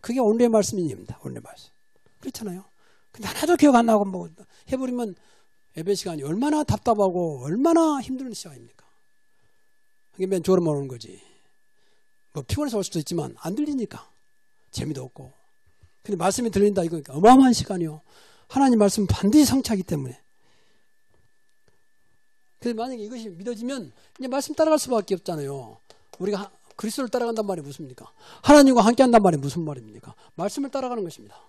그게 오늘의 말씀입니다. 오늘의 말씀. 그렇잖아요. 근데 하나도 기억 안 나고 뭐 해버리면 예배 시간이 얼마나 답답하고 얼마나 힘든 시간입니까? 그게 맨 졸음 오는 거지. 뭐 피곤해서 올 수도 있지만 안 들리니까 재미도 없고. 근데 말씀이 들린다 이거 어마어마한 시간이요. 하나님 말씀 반드시 성취하기 때문에. 그래서 만약에 이것이 믿어지면 이제 말씀 따라갈 수밖에 없잖아요. 우리가 그리스도를 따라간단 말이 무슨입니까? 하나님과 함께 한단 말이 무슨 말입니까? 말씀을 따라가는 것입니다.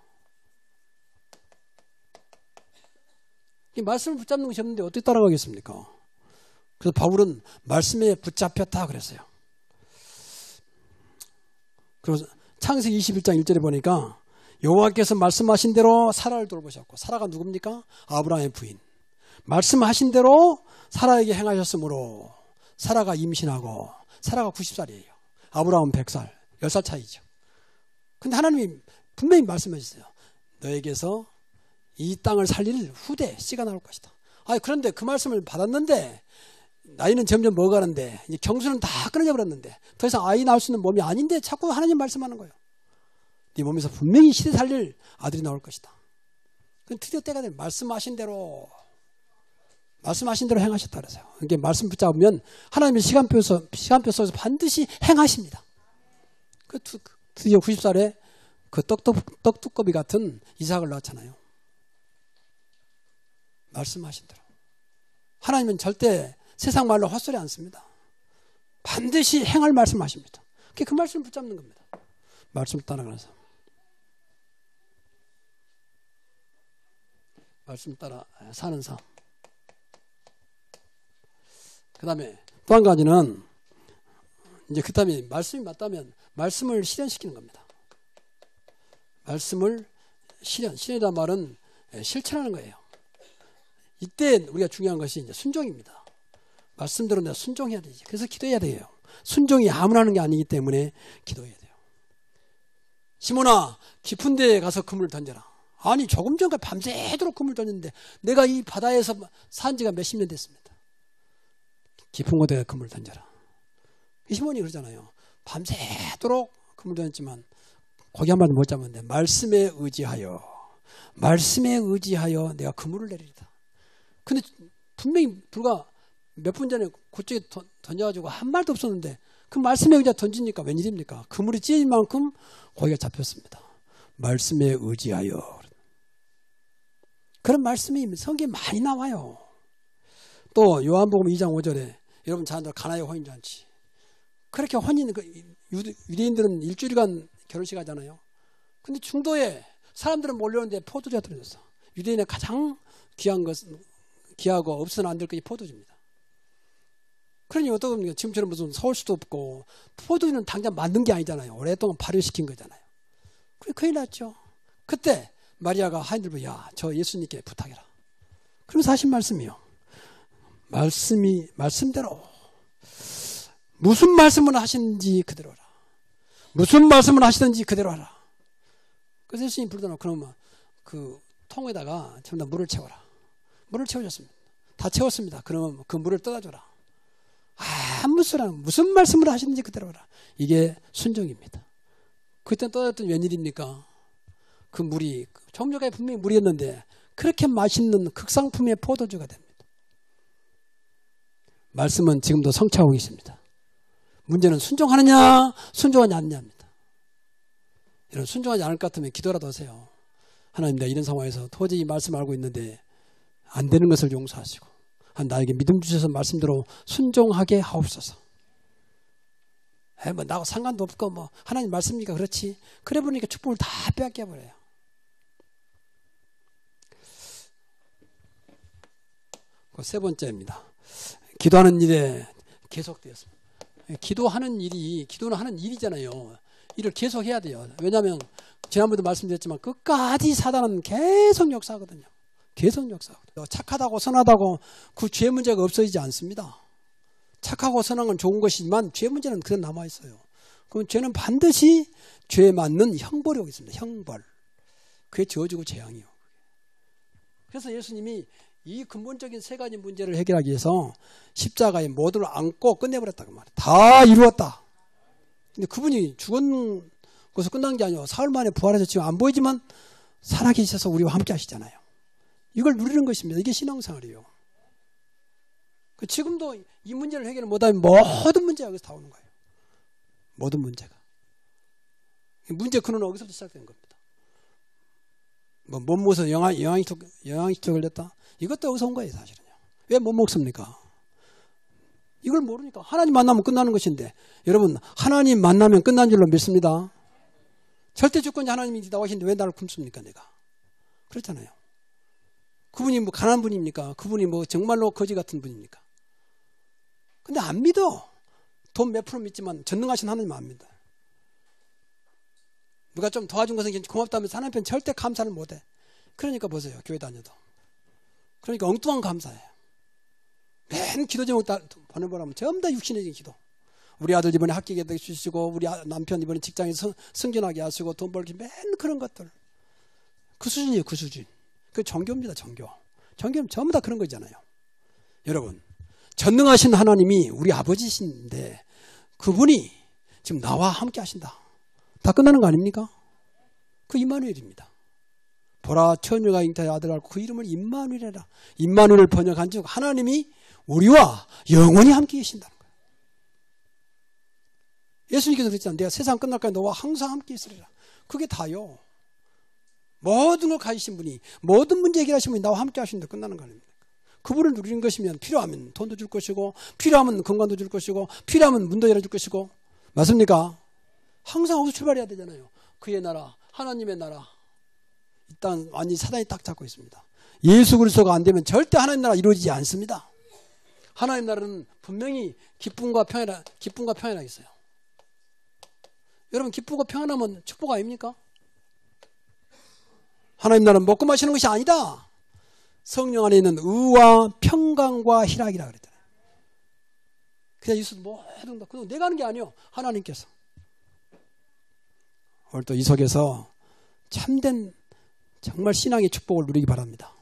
이 말씀을 붙잡는 것이 없는데 어떻게 따라가겠습니까? 그래서 바울은 말씀에 붙잡혔다 그랬어요. 그래서 창세기 21장 1절에 보니까 여호와께서 말씀하신 대로 사라를 돌보셨고 사라가 누굽니까? 아브라함의 부인. 말씀하신 대로 사라에게 행하셨으므로 사라가 임신하고 사라가 90살이에요. 아브라함은 100살, 10살 차이죠. 근데 하나님이 분명히 말씀하셨어요. 너에게서 이 땅을 살릴 후대 씨가 나올 것이다. 아, 그런데 그 말씀을 받았는데 나이는 점점 먹어가는데 이제 경수는 다 끊어져 버렸는데 더 이상 아이 낳을 수 있는 몸이 아닌데 자꾸 하나님 말씀하는 거예요. 네 몸에서 분명히 시대 살릴 아들이 나올 것이다. 그럼 드디어 때가 되면 말씀하신 대로 행하셨다 그러세요. 이게 말씀 붙잡으면 하나님의 시간표 속에서 반드시 행하십니다. 그 드디어 90살에 그 떡두꺼비 같은 이삭을 낳았잖아요. 말씀하신 대로. 하나님은 절대 세상 말로 헛소리 안 씁니다. 반드시 행할 말씀하십니다. 그 말씀을 붙잡는 겁니다. 말씀을 따라가는 삶. 말씀 따라 사는 삶. 그 다음에 또 한 가지는 이제 그 다음에 말씀이 맞다면 말씀을 실현시키는 겁니다. 말씀을 실현이란 말은 실천하는 거예요. 이때 우리가 중요한 것이 이제 순종입니다. 말씀대로 내가 순종해야 되지. 그래서 기도해야 돼요. 순종이 아무나 하는 게 아니기 때문에 기도해야 돼요. 시몬아, 깊은 데에 가서 그물을 던져라. 아니, 조금 전까지 밤새도록 그물을 던졌는데 내가 이 바다에서 산 지가 몇십 년 됐습니다. 깊은 곳에 그물을 던져라. 시몬이 그러잖아요. 밤새도록 그물을 던졌지만 고기 한 마리 못 잡았는데 말씀에 의지하여 내가 그물을 내리리다. 근데 분명히 불과 몇 분 전에 그쪽에 던져가지고 한 마리도 없었는데 그 말씀에 의지하 던지니까 웬일입니까? 그물이 찢어질 만큼 고기가 잡혔습니다. 말씀에 의지하여. 그런 말씀이 성경에 많이 나와요. 또 요한복음 2장 5절에 여러분 자녀들 가나의 혼인잔치. 그렇게 유대인들은 일주일간 결혼식 하잖아요. 근데 중도에 사람들은 몰려오는데 포도주가 떨어졌어. 유대인의 가장 귀하고 없어서는 안 될 것이 포도주입니다. 그러니 어떻게 합니까? 지금처럼 무슨 서울 수도 없고 포도주는 당장 만든 게 아니잖아요. 오랫동안 발효시킨 거잖아요. 그래 큰일 났죠. 그때 마리아가 하인들 보고 야, 저 예수님께 부탁해라. 그러면서 하신 말씀이요. 말씀대로 무슨 말씀을 하시는지 그대로 하라. 무슨 말씀을 하시든지 그대로 하라. 그래서 예수님이 부르다 그러면 그 통에다가 전부 다 물을 채워라. 물을 채워줬습니다. 다 채웠습니다. 그러면 그 물을 떠다줘라. 아무 소리 무슨 말씀을 하시는지 그대로 하라. 이게 순종입니다. 그때 떠다줬더니 웬일입니까? 그 물이 정조가에 분명히 물이었는데 그렇게 맛있는 극상품의 포도주가 됩니다. 말씀은 지금도 성취하고 계십니다. 문제는 순종하느냐 순종하지 않느냐입니다. 이런 순종하지 않을 것 같으면 기도라도 하세요. 하나님, 내가 이런 상황에서 도저히 말씀 알고 있는데 안 되는 것을 용서하시고 나에게 믿음 주셔서 말씀대로 순종하게 하옵소서. 뭐 나하고 상관도 없고 뭐 하나님 말씀이니까 그렇지. 그래 보니까 축복을 다 빼앗겨 버려요. 그 세 번째입니다. 기도하는 일에 계속되었습니다. 기도는 하는 일이잖아요. 일을 계속 해야 돼요. 왜냐하면 지난번에도 말씀드렸지만 끝까지 사단은 계속 역사하거든요. 계속 역사하거든요. 착하다고 선하다고 그 죄 문제가 없어지지 않습니다. 착하고 선한 건 좋은 것이지만 죄 문제는 그대로 남아있어요. 그럼 죄는 반드시 죄에 맞는 형벌이 오겠습니다. 형벌. 그게 저주고 재앙이요. 그래서 예수님이 이 근본적인 세 가지 문제를 해결하기 위해서 십자가에 모두를 안고 끝내버렸다고 말이에요. 다 이루었다. 근데 그분이 죽은 것으로 끝난 게 아니고 사흘 만에 부활해서 지금 안 보이지만 살아계셔서 우리와 함께 하시잖아요. 이걸 누리는 것입니다. 이게 신앙생활이에요. 지금도 이 문제를 해결을 못하면 모든 문제가 여기서 다 오는 거예요. 모든 문제가. 문제 근원은 여기서부터 시작된 겁니다. 못 먹어서 영양실조 걸렸다? 이것도 여기서 온 거예요, 사실은요. 왜 못 먹습니까? 이걸 모르니까. 하나님 만나면 끝나는 것인데, 여러분, 하나님 만나면 끝난 줄로 믿습니다. 절대 주권자 하나님이 나오시는데 왜 나를 굶습니까, 내가? 그렇잖아요. 그분이 뭐 가난한 분입니까? 그분이 뭐 정말로 거지 같은 분입니까? 근데 안 믿어. 돈 몇 프로 믿지만 전능하신 하나님 안 믿어. 누가 좀 도와준 것은 고맙다면서 하나님 편 절대 감사를 못해. 그러니까 보세요. 교회 다녀도. 그러니까 엉뚱한 감사예요. 맨 기도 제목 보내보라면 전부 다 육신의 기도. 우리 아들 이번에 합격해 주시고 우리 남편 이번에 직장에서 승진하게 하시고 돈 벌기 맨 그런 것들. 그 수준이에요. 그 수준. 그 종교입니다. 종교는 전부 다 그런 거잖아요. 여러분, 전능하신 하나님이 우리 아버지신데 그분이 지금 나와 함께 하신다. 다 끝나는 거 아닙니까? 그 임마누엘입니다. 보라 처녀가 잉타의 아들을 앓고 그 이름을 임마누엘이라. 임마누엘을 번역한 즉 하나님이 우리와 영원히 함께 계신다는 거예요. 예수님께서 그랬잖아요. 내가 세상 끝날까지 너와 항상 함께 있으리라. 그게 다요. 모든 걸 가지신 분이, 모든 문제 해결하신 분이 나와 함께 하시는데 끝나는 거 아닙니까? 그분을 누리는 것이면 필요하면 돈도 줄 것이고, 필요하면 건강도 줄 것이고, 필요하면 문도 열어줄 것이고, 맞습니까? 항상 거기서 출발해야 되잖아요. 그의 나라, 하나님의 나라. 일단 완전히 사단이 딱 잡고 있습니다. 예수 그리스도가 안 되면 절대 하나님 나라 이루어지지 않습니다. 하나님 나라는 분명히 기쁨과 평안이 있어요. 여러분, 기쁘고 평안하면 축복 아닙니까? 하나님 나라는 먹고 마시는 것이 아니다. 성령 안에 있는 의와 평강과 희락이라 그랬잖아요. 그냥 예수 모든 다 그건 내가 하는 게 아니요, 하나님께서. 오늘 또 이 속에서 참된 정말 신앙의 축복을 누리기 바랍니다.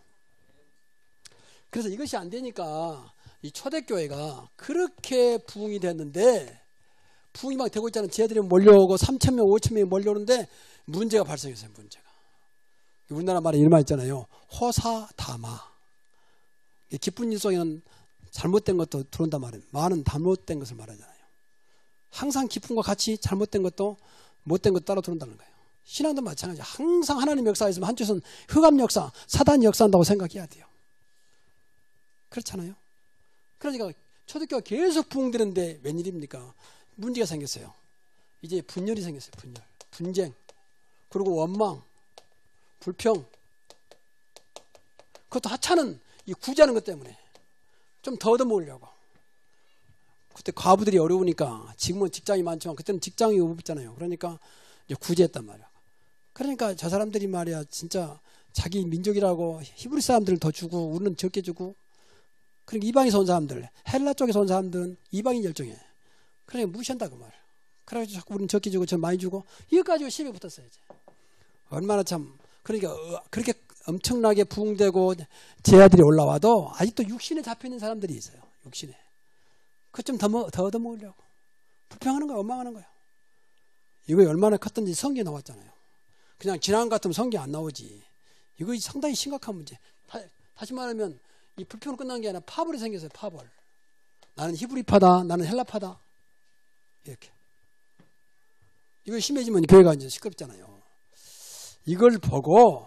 그래서 이것이 안 되니까 이 초대교회가 그렇게 부흥이 됐는데, 부흥이 막 되고 있잖아요. 쟤들이 몰려오고 3,000명, 5,000명이 몰려오는데 문제가 발생했어요. 문제가. 우리나라 말에 이런 말 있잖아요. 호사다마. 기쁜 일 속에는 잘못된 것도 들어온단 말이에요. 많은 잘못된 것을 말하잖아요. 항상 기쁨과 같이 잘못된 것도 못된 것도 따라 들어온다는 거예요. 신앙도 마찬가지예요. 항상 하나님 역사가 있으면 한쪽은 흑암 역사, 사단 역사한다고 생각해야 돼요. 그렇잖아요. 그러니까 초대교회가 계속 부흥되는데 웬일입니까? 문제가 생겼어요. 이제 분열이 생겼어요. 분쟁, 그리고 원망, 불평. 그것도 하찮은 이 구제하는 것 때문에 좀 더 얻어먹으려고. 그때 과부들이 어려우니까, 지금은 직장이 많지만 그때는 직장이 없잖아요. 그러니까 이제 구제했단 말이야. 그러니까 저 사람들이 말이야, 진짜 자기 민족이라고 히브리 사람들을 더 주고 우리는 적게 주고, 그러니까 이방에서 온 사람들, 헬라 쪽에서 온 사람들은 이방인 열정에, 그러니까 무시한다 그 말. 그래가지고 자꾸 우리는 적게 주고 저 많이 주고, 이거 가지고 시비에 붙었어요. 이제. 얼마나 참, 그러니까 그렇게 엄청나게 부흥되고 제 아들이 올라와도 아직도 육신에 잡혀있는 사람들이 있어요. 육신에. 그것 좀 더 얻어먹으려고. 불평하는 거야, 원망하는 거야. 이거 얼마나 컸던지 성경에 나왔잖아요. 그냥 지난 같으면 성경에 안 나오지. 이거 상당히 심각한 문제. 다시 말하면 이 불평으로 끝난 게 아니라 파벌이 생겼어요. 파벌. 나는 히브리파다, 나는 헬라파다. 이렇게. 이거 심해지면 교회가 이제 시끄럽잖아요. 이걸 보고,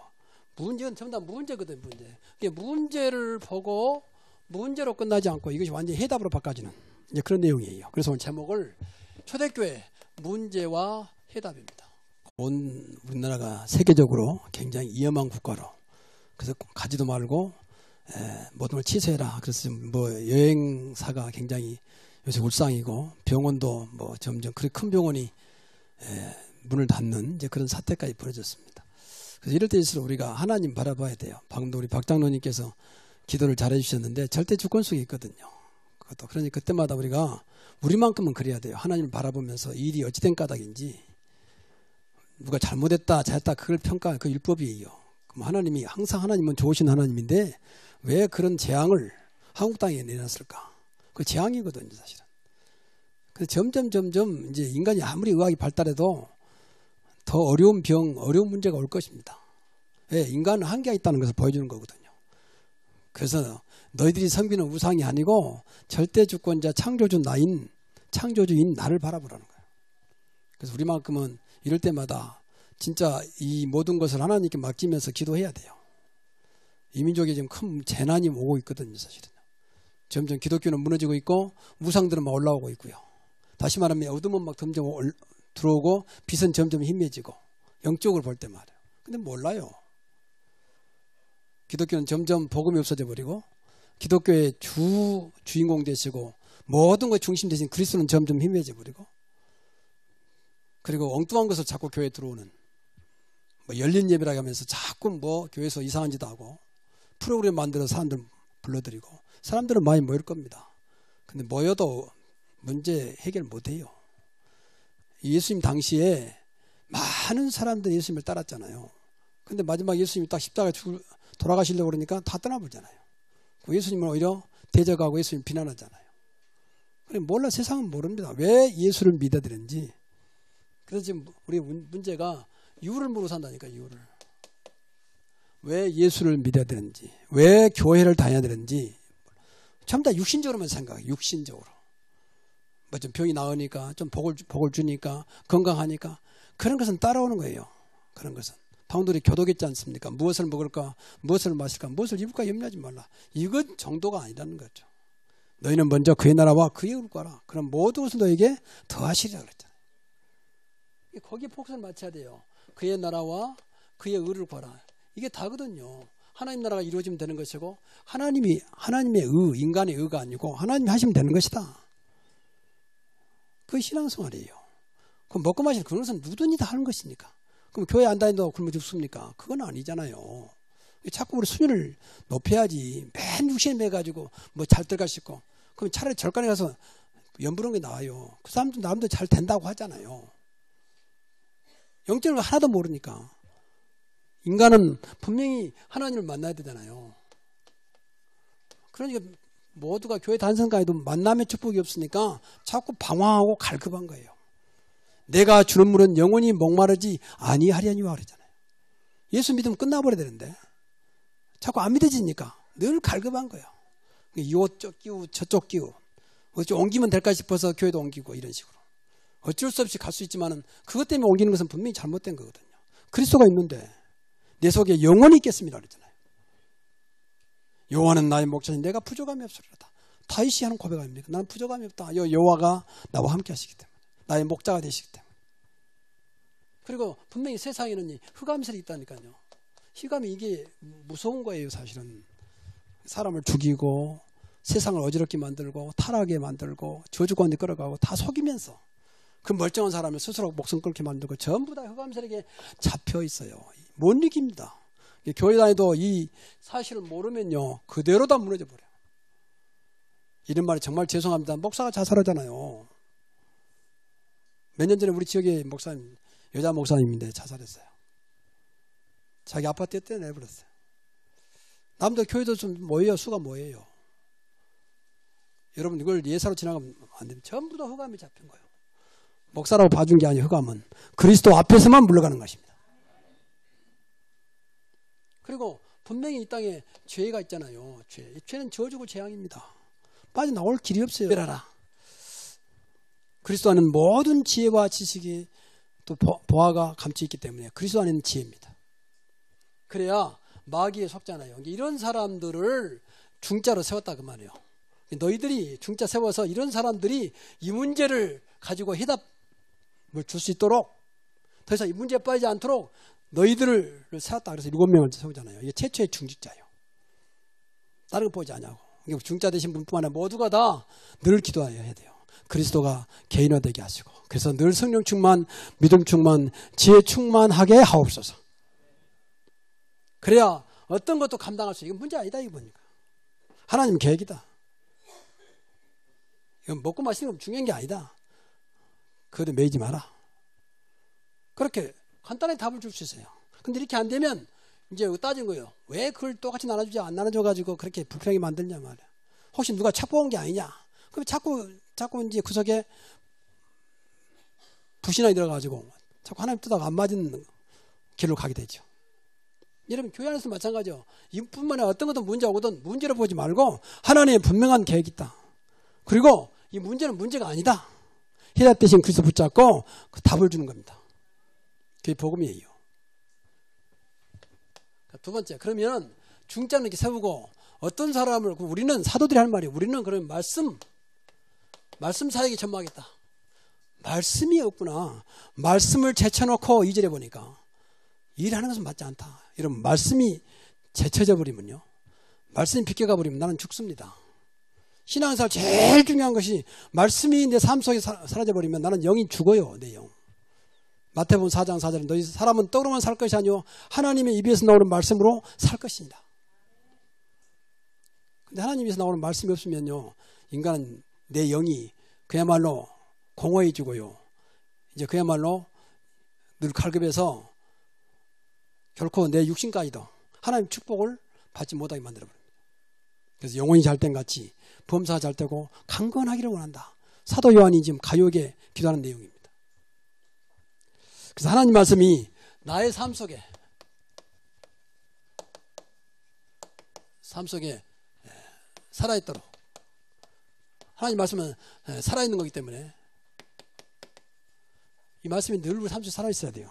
문제는 전부 다 문제거든, 문제. 문제를 보고 문제로 끝나지 않고 이것이 완전히 해답으로 바꿔지는 이제 그런 내용이에요. 그래서 오늘 제목을 초대교회 문제와 해답입니다. 온 우리나라가 세계적으로 굉장히 위험한 국가로, 그래서 가지도 말고 모든 걸 취소해라. 그래서 뭐 여행사가 굉장히 요새 울상이고, 병원도 뭐 점점 그렇게 큰 병원이 문을 닫는 이제 그런 사태까지 벌어졌습니다. 그래서 이럴 때일수록 우리가 하나님 바라봐야 돼요. 방금 우리 박 장로님께서 기도를 잘해 주셨는데 절대 주권 속에 있거든요. 그것도 그러니 그때마다 우리가 우리만큼은 그래야 돼요. 하나님을 바라보면서 일이 어찌된 까닭인지, 누가 잘못했다 잘했다 그걸 평가하는 그 율법이에요. 그럼 하나님이, 항상 하나님은 좋으신 하나님인데 왜 그런 재앙을 한국 땅에 내놨을까? 그 재앙이거든요, 사실은. 그래서 점점 이제 인간이 아무리 의학이 발달해도 더 어려운 병, 어려운 문제가 올 것입니다. 왜? 인간은 한계가 있다는 것을 보여주는 거거든요. 그래서 너희들이 섬기는 우상이 아니고 절대 주권자 창조주인 나를 바라보라는 거예요. 그래서 우리만큼은 이럴 때마다 진짜 이 모든 것을 하나님께 맡기면서 기도해야 돼요. 이 민족에 지금 큰 재난이 오고 있거든요, 사실은. 점점 기독교는 무너지고 있고 우상들은 막 올라오고 있고요. 다시 말하면 어둠은 막 점점 들어오고 빛은 점점 희미해지고, 영적으로 볼 때 말이에요. 근데 몰라요. 기독교는 점점 복음이 없어져 버리고, 기독교의 주인공 되시고 모든 것 중심 되신 그리스도는 점점 희미해져 버리고, 그리고 엉뚱한 것을 자꾸 교회에 들어오는, 뭐 열린 예배라고 하면서 자꾸 뭐 교회에서 이상한 짓 하고 프로그램 만들어서 사람들 불러들이고, 사람들은 많이 모일 겁니다. 근데 모여도 문제 해결 못해요. 예수님 당시에 많은 사람들이 예수님을 따랐잖아요. 근데 마지막 예수님이 딱 십자가에 돌아가시려고 그러니까 다 떠나버리잖아요. 예수님은 오히려 대적하고 예수님 비난하잖아요. 몰라, 세상은 모릅니다. 왜 예수를 믿어야 되는지. 그래서 지금 우리 문제가 이유를 모르고 산다니까, 이유를. 왜 예수를 믿어야 되는지, 왜 교회를 다녀야 되는지 전부 다 육신적으로만 생각해요. 육신적으로. 뭐 좀 병이 나으니까, 좀 복을 주니까, 건강하니까, 그런 것은 따라오는 거예요. 그런 것은 당들이 교독했지 않습니까? 무엇을 먹을까, 무엇을 마실까, 무엇을 입을까 염려하지 말라. 이것 정도가 아니라는 거죠. 너희는 먼저 그의 나라와 그의 의를 구하라. 그럼 모든 것을 너에게 더하시리라 그랬잖아요. 거기에 폭선을 맞춰야 돼요. 그의 나라와 그의 의를 구하라. 이게 다거든요. 하나님 나라가 이루어지면 되는 것이고 하나님의 의, 인간의 의가 아니고 하나님이 하시면 되는 것이다. 그게 신앙생활이에요. 그럼 먹고 마실 그런 것은 누구든지 다 하는 것이니까. 그럼 교회 안 다닌다고 굶어 죽습니까? 그건 아니잖아요. 자꾸 우리 수준을 높여야지. 맨 육신에 매가지고 뭐 잘 들어갈 수 있고. 그럼 차라리 절간에 가서 연부른 게 나와요. 그 사람도 남도 잘 된다고 하잖아요. 영적인 거 하나도 모르니까. 인간은 분명히 하나님을 만나야 되잖아요. 그러니까 모두가 교회 단성가에도 만남의 축복이 없으니까 자꾸 방황하고 갈급한 거예요. 내가 주는 물은 영원히 목마르지 아니하려니와 그러잖아요. 예수 믿으면 끝나버려야 되는데 자꾸 안 믿어지니까 늘 갈급한 거예요. 이쪽 끼우 저쪽 끼우 어찌 옮기면 될까 싶어서 교회도 옮기고 이런 식으로 어쩔 수 없이 갈 수 있지만은 그것 때문에 옮기는 것은 분명히 잘못된 거거든요. 그리스도가 있는데 내 속에 영원히 있겠습니다 그랬잖아요. 여호와는 나의 목자니 내가 부족함이 없으리로다. 다윗이 하는 고백 아닙니까? 나는 부족함이 없다. 여호와가 나와 함께 하시기 때문에 나의 목자가 되시기 때문에. 그리고 분명히 세상에는 흑암설이 있다니까요. 흑암이 이게 무서운 거예요. 사실은 사람을 죽이고 세상을 어지럽게 만들고 타락하게 만들고 저주 가운데 끌어가고 다 속이면서 그 멀쩡한 사람을 스스로 목숨 끊게 만들고 전부 다 흑암설에게 잡혀 있어요. 못 이깁니다. 교회 다니도 이 사실을 모르면요 그대로 다 무너져 버려요. 이런 말이 정말 죄송합니다. 목사가 자살하잖아요. 몇 년 전에 우리 지역의 목사님, 여자 목사님인데 자살했어요. 자기 아파트에 떼내버렸어요. 남들 교회도 좀 뭐예요? 수가 뭐예요? 여러분 이걸 예사로 지나가면 안 됩니다. 전부 다 흑암에 잡힌 거예요. 목사라고 봐준 게 아니에요. 흑암은 그리스도 앞에서만 물러가는 것입니다. 그리고 분명히 이 땅에 죄가 있잖아요. 죄는 저주고 재앙입니다. 빠져나올 길이 없어요. 알아라. 그리스도 안에는 모든 지혜와 지식이 또 보화가 감춰 있기 때문에 그리스도 안에는 지혜입니다. 그래야 마귀에 속잖아요. 이런 사람들을 중자로 세웠다 그 말이에요. 너희들이 중자 세워서 이런 사람들이 이 문제를 가지고 해답을 줄 수 있도록 더 이상 이 문제에 빠지지 않도록 너희들을 세웠다 그래서 7명을 세우잖아요. 이게 최초의 중직자예요. 다른 거 보지 않냐고. 중자 되신 분뿐만 아니라 모두가 다 늘 기도해야 돼요. 그리스도가 개인화되게 하시고 그래서 늘 성령 충만, 믿음 충만, 지혜 충만하게 하옵소서. 그래야 어떤 것도 감당할 수 있어요. 이건 문제 아니다 이거 보니까. 하나님 계획이다. 이건 먹고 마시는 건 중요한 게 아니다. 그것도 매이지 마라. 그렇게 간단하게 답을 줄 수 있어요. 근데 이렇게 안 되면 이제 따진 거예요. 왜 그걸 똑같이 나눠주지 안 나눠줘가지고 그렇게 불평이 만들냐 말이야. 혹시 누가 착보한 게 아니냐. 그럼 자꾸 이제 구석에 불신앙이 들어가지고 자꾸 하나님 뜻하고 안 맞은 길로 가게 되죠. 여러분 교회 안에서 마찬가지죠. 이뿐만 아니라 어떤 것도 문제 오거든 문제를 보지 말고 하나님의 분명한 계획이 있다. 그리고 이 문제는 문제가 아니다. 해답 대신 그리스도 붙잡고 그 답을 주는 겁니다. 그게 복음이에요. 두 번째, 그러면 중자는 이렇게 세우고 어떤 사람을 우리는 사도들이 할 말이에요. 우리는 그러면 말씀 사역에 전망하겠다. 말씀이 없구나. 말씀을 제쳐놓고 2절에 보니까 일하는 것은 맞지 않다. 이런 말씀이 제쳐져 버리면요. 말씀이 비껴가 버리면 나는 죽습니다. 신앙생활 제일 중요한 것이 말씀이 내 삶 속에 사라져 버리면 나는 영이 죽어요. 내 영. 마태복음 4장 4절에 너희 사람은 떡으로만 살 것이 아니요 하나님의 입에서 나오는 말씀으로 살 것입니다. 근데 하나님 입에서 나오는 말씀이 없으면요 인간은 내 영이 그야말로 공허해지고요. 이제 그야말로 늘 갈급해서 결코 내 육신까지도 하나님 축복을 받지 못하게 만들어버립니다. 그래서 영혼이 잘된 같이 범사가 잘되고 강건하기를 원한다. 사도 요한이 지금 가요에 기도하는 내용입니다. 그래서 하나님 말씀이 나의 삶 속에 살아있도록 하나님 말씀은 살아있는 거기 때문에 이 말씀이 늘 우리 삶 속에 살아있어야 돼요.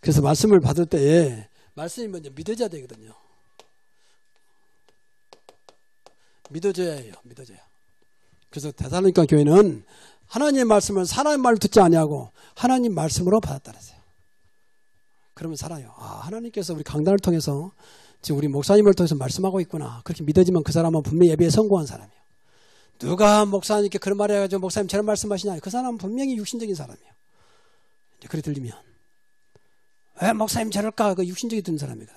그래서 말씀을 받을 때에 말씀이 먼저 믿어져야 되거든요. 믿어져야 해요. 믿어져야. 그래서 데살로니가 교회는 하나님의 말씀을 사람의 말을 듣지 아니하고 하나님 말씀으로 받았다 그랬어요. 그러면 살아요. 아, 하나님께서 우리 강단을 통해서 지금 우리 목사님을 통해서 말씀하고 있구나. 그렇게 믿어지면 그 사람은 분명히 예배에 성공한 사람이에요. 누가 목사님께 그런 말 해가지고 목사님 저런 말씀하시냐. 그 사람은 분명히 육신적인 사람이에요. 이제 그래 들리면 왜 목사님 저럴까? 그 육신적이 드는 사람이거든.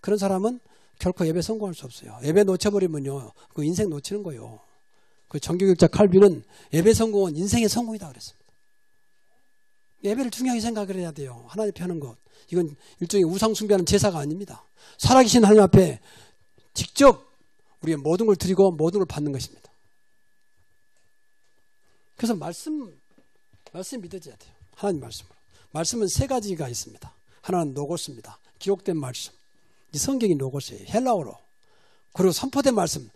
그런 사람은 결코 예배 성공할 수 없어요. 예배 놓쳐버리면요, 그 인생 놓치는 거예요. 그 정교육자 칼빈은 예배 성공은 인생의 성공이다 그랬습니다. 예배를 중요하게 생각을 해야 돼요. 하나님 펴는 것. 이건 일종의 우상 숭배하는 제사가 아닙니다. 살아계신 하나님 앞에 직접 우리의 모든 걸 드리고 모든 걸 받는 것입니다. 그래서 말씀이 믿어져야 돼요. 하나님 말씀으로. 말씀은 세 가지가 있습니다. 하나는 로고스입니다. 기록된 말씀. 이 성경이 로고스예요. 헬라어로. 그리고 선포된 말씀.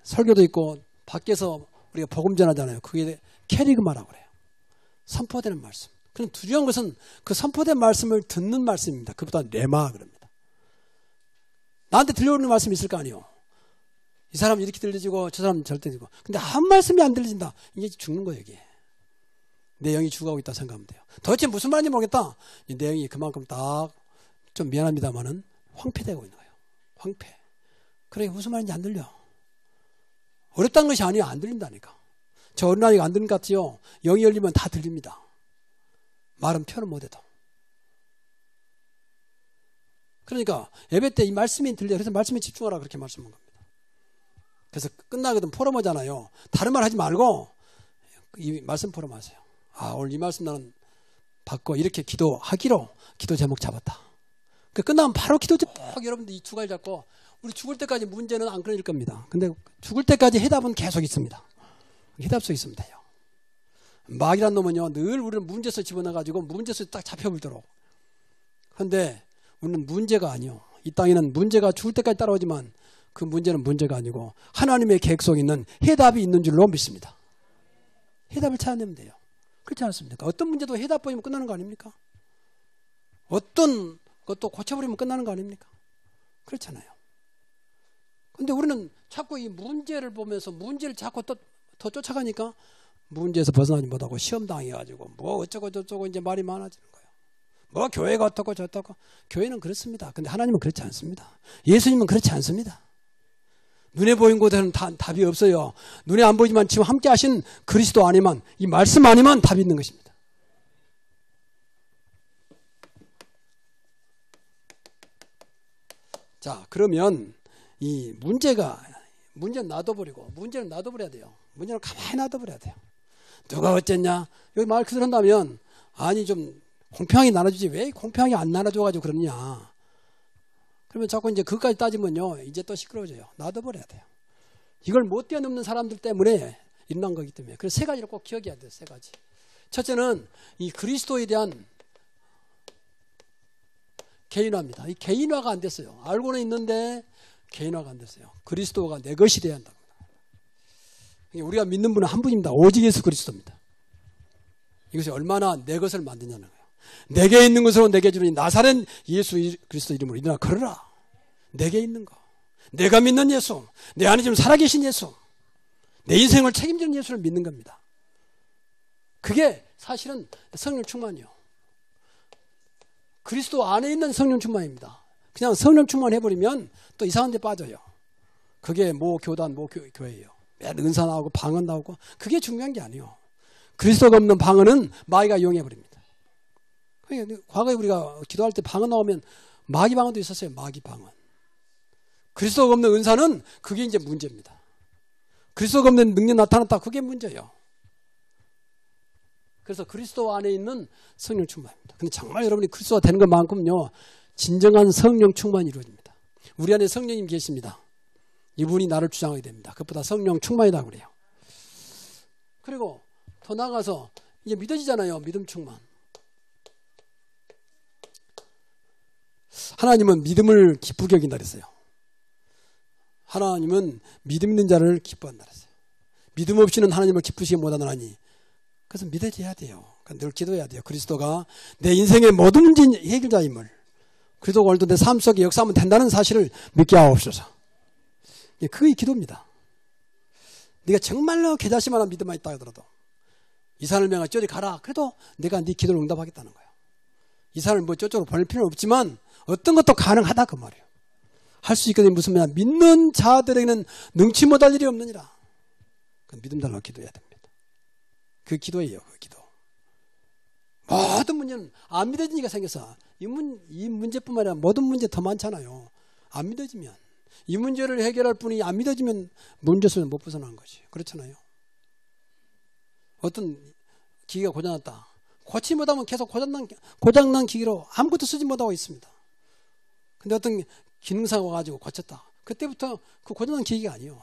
설교도 있고 밖에서 우리가 복음 전하잖아요. 그게 캐리그마라고 그래요. 선포되는 말씀. 그럼 중요한 것은 그 선포된 말씀을 듣는 말씀입니다. 그보다 레마 그럽니다. 나한테 들려오는 말씀이 있을 거 아니에요. 이 사람은 이렇게 들려지고 저 사람은 절대 들리고. 근데 한 말씀이 안 들려진다. 이게 죽는 거예요. 이게. 내 영이 죽어가고 있다 생각하면 돼요. 도대체 무슨 말인지 모르겠다. 내 영이 그만큼 딱 좀 미안합니다만은 황폐되고 있는 거예요. 황폐. 그래 무슨 말인지 안 들려. 어렵다는 것이 아니에요. 안 들린다니까. 저 어린아이가 안 들린 것 같아요. 영이 열리면 다 들립니다. 말은 표현 못해도. 그러니까 예배 때 이 말씀이 들려. 그래서 말씀에 집중하라 그렇게 말씀한 겁니다. 그래서 끝나거든 포럼하잖아요. 다른 말 하지 말고 이 말씀 포럼하세요. 아 오늘 이 말씀 나는 받고 이렇게 기도하기로 기도 제목 잡았다. 그 끝나면 바로 기도 제목 여러분들 이 두 가지 잡고 우리 죽을 때까지 문제는 안 끊어질 겁니다. 근데 죽을 때까지 해답은 계속 있습니다. 해답 속에 있으면 돼요. 마귀란 놈은요 늘 우리를 문제에서 집어넣어가지고 문제에서 딱 잡혀불도록. 그런데 우리는 문제가 아니요. 이 땅에는 문제가 죽을 때까지 따라오지만 그 문제는 문제가 아니고 하나님의 계획 속에 있는 해답이 있는 줄로 믿습니다. 해답을 찾아내면 돼요. 그렇지 않습니까? 어떤 문제도 해답 보이면 끝나는 거 아닙니까? 어떤 것도 고쳐버리면 끝나는 거 아닙니까? 그렇잖아요. 근데 우리는 자꾸 이 문제를 보면서 문제를 자꾸 더 쫓아가니까 문제에서 벗어나지 못하고 시험 당해가지고 뭐 어쩌고 저쩌고 이제 말이 많아지는 거예요. 뭐 교회가 어떻고 저떻고. 교회는 그렇습니다. 근데 하나님은 그렇지 않습니다. 예수님은 그렇지 않습니다. 눈에 보인 곳에는 답이 없어요. 눈에 안 보이지만 지금 함께 하신 그리스도 아니면 이 말씀 아니면 답이 있는 것입니다. 자 그러면 이 문제는 놔둬버리고 문제는 놔둬버려야 돼요. 문제는 가만히 놔둬버려야 돼요. 누가 어쨌냐 여기 말 그대로 한다면 아니 좀 공평하게 나눠주지 왜 공평하게 안 나눠줘가지고 그러느냐. 그러면 자꾸 이제 그것까지 따지면요 이제 또 시끄러워져요. 놔둬버려야 돼요. 이걸 못 뛰어넘는 사람들 때문에 일어난 거기 때문에. 그래서 세 가지를 꼭 기억해야 돼요. 세 가지. 첫째는 이 그리스도에 대한 개인화입니다. 이 개인화가 안 됐어요. 알고는 있는데 개인화가 안 됐어요. 그리스도가 내 것이 돼야 한다. 우리가 믿는 분은 한 분입니다. 오직 예수 그리스도입니다. 이것이 얼마나 내 것을 만드냐는 거예요. 내게 있는 것으로 내게 주니 나사렛 예수 그리스도 이름으로 일어나 걸어라. 내게 있는 거. 내가 믿는 예수. 내 안에 지금 살아계신 예수. 내 인생을 책임지는 예수를 믿는 겁니다. 그게 사실은 성령 충만이요. 그리스도 안에 있는 성령 충만입니다. 그냥 성령 충만해버리면 또 이상한 데 빠져요. 그게 뭐 교단, 뭐 교회예요. 맨 은사 나오고 방언 나오고 그게 중요한 게 아니에요. 그리스도가 없는 방언은 마귀가 이용해버립니다. 과거에 우리가 기도할 때 방언 나오면 마귀 방언도 있었어요. 마귀 방언. 그리스도가 없는 은사는 그게 이제 문제입니다. 그리스도가 없는 능력 나타났다. 그게 문제예요. 그래서 그리스도 안에 있는 성령 충만입니다. 근데 정말 여러분이 그리스도가 되는 것만큼요 진정한 성령 충만이 이루어집니다. 우리 안에 성령님 계십니다. 이분이 나를 주장하게 됩니다. 그것보다 성령 충만이다 그래요. 그리고 더 나아가서 이제 믿어지잖아요. 믿음 충만. 하나님은 믿음을 기쁘게 여긴다 그랬어요. 하나님은 믿음 있는 자를 기뻐한다 그랬어요. 믿음 없이는 하나님을 기쁘시게 못하느니 그래서 믿어져야 돼요. 늘 기도해야 돼요. 그리스도가 내 인생의 모든 문제 해결자임을, 그리스도가 오늘도 내 삶 속에 역사하면 된다는 사실을 믿게 하옵소서. 그게 기도입니다. 네가 정말로 계좌심하는 믿음만 있다 하더라도 이 사람을 명하 저리 가라. 그래도 내가 네 기도를 응답하겠다는 거예요. 이 사람을 뭐 저쪽으로 보낼 필요는 없지만 어떤 것도 가능하다 그 말이에요. 할 수 있거든요. 무슨 말이야. 믿는 자들에게는 능치 못할 일이 없느니라. 그 믿음 달라고 기도해야 됩니다. 그 기도예요. 그 기도. 모든 문제는 안 믿어지니까 생겨서 이 문제뿐만 아니라 모든 문제 더 많잖아요. 안 믿어지면 이 문제를 해결할 분이 안 믿어지면 문제 속에서 못 벗어나는 거지. 그렇잖아요. 어떤 기계가 고장났다. 고치지 못하면 계속 고장난 기계로 아무것도 쓰지 못하고 있습니다. 근데 어떤 기능사가 와가지고 고쳤다. 그때부터 그 고장난 기계가 아니에요.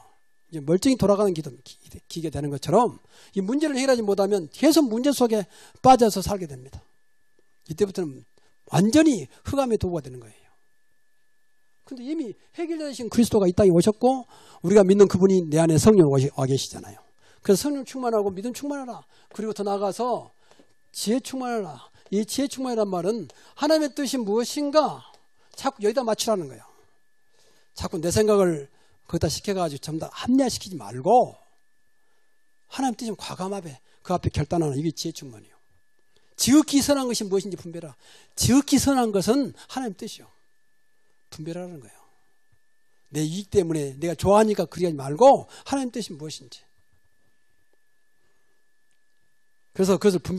이제 멀쩡히 돌아가는 기계 되는 것처럼 이 문제를 해결하지 못하면 계속 문제 속에 빠져서 살게 됩니다. 이때부터는 완전히 흑암의 도구가 되는 거예요. 근데 이미 해결되신 그리스도가 이 땅에 오셨고 우리가 믿는 그분이 내 안에 성령 와 계시잖아요. 그래서 성령 충만하고 믿음 충만하라. 그리고 더 나아가서 지혜 충만하라. 이 지혜 충만이란 말은 하나님의 뜻이 무엇인가 자꾸 여기다 맞추라는 거예요. 자꾸 내 생각을 거기다 시켜가지고 전부 다 합리화시키지 말고 하나님 뜻이 과감하게 그 앞에 결단하는 이게 지혜 충만이에요. 지극히 선한 것이 무엇인지 분별하라. 지극히 선한 것은 하나님 뜻이요. 분별하라는 거예요. 내 이익 때문에 내가 좋아하니까 그리 하지 말고 하나님 뜻이 무엇인지. 그래서 그것을 분별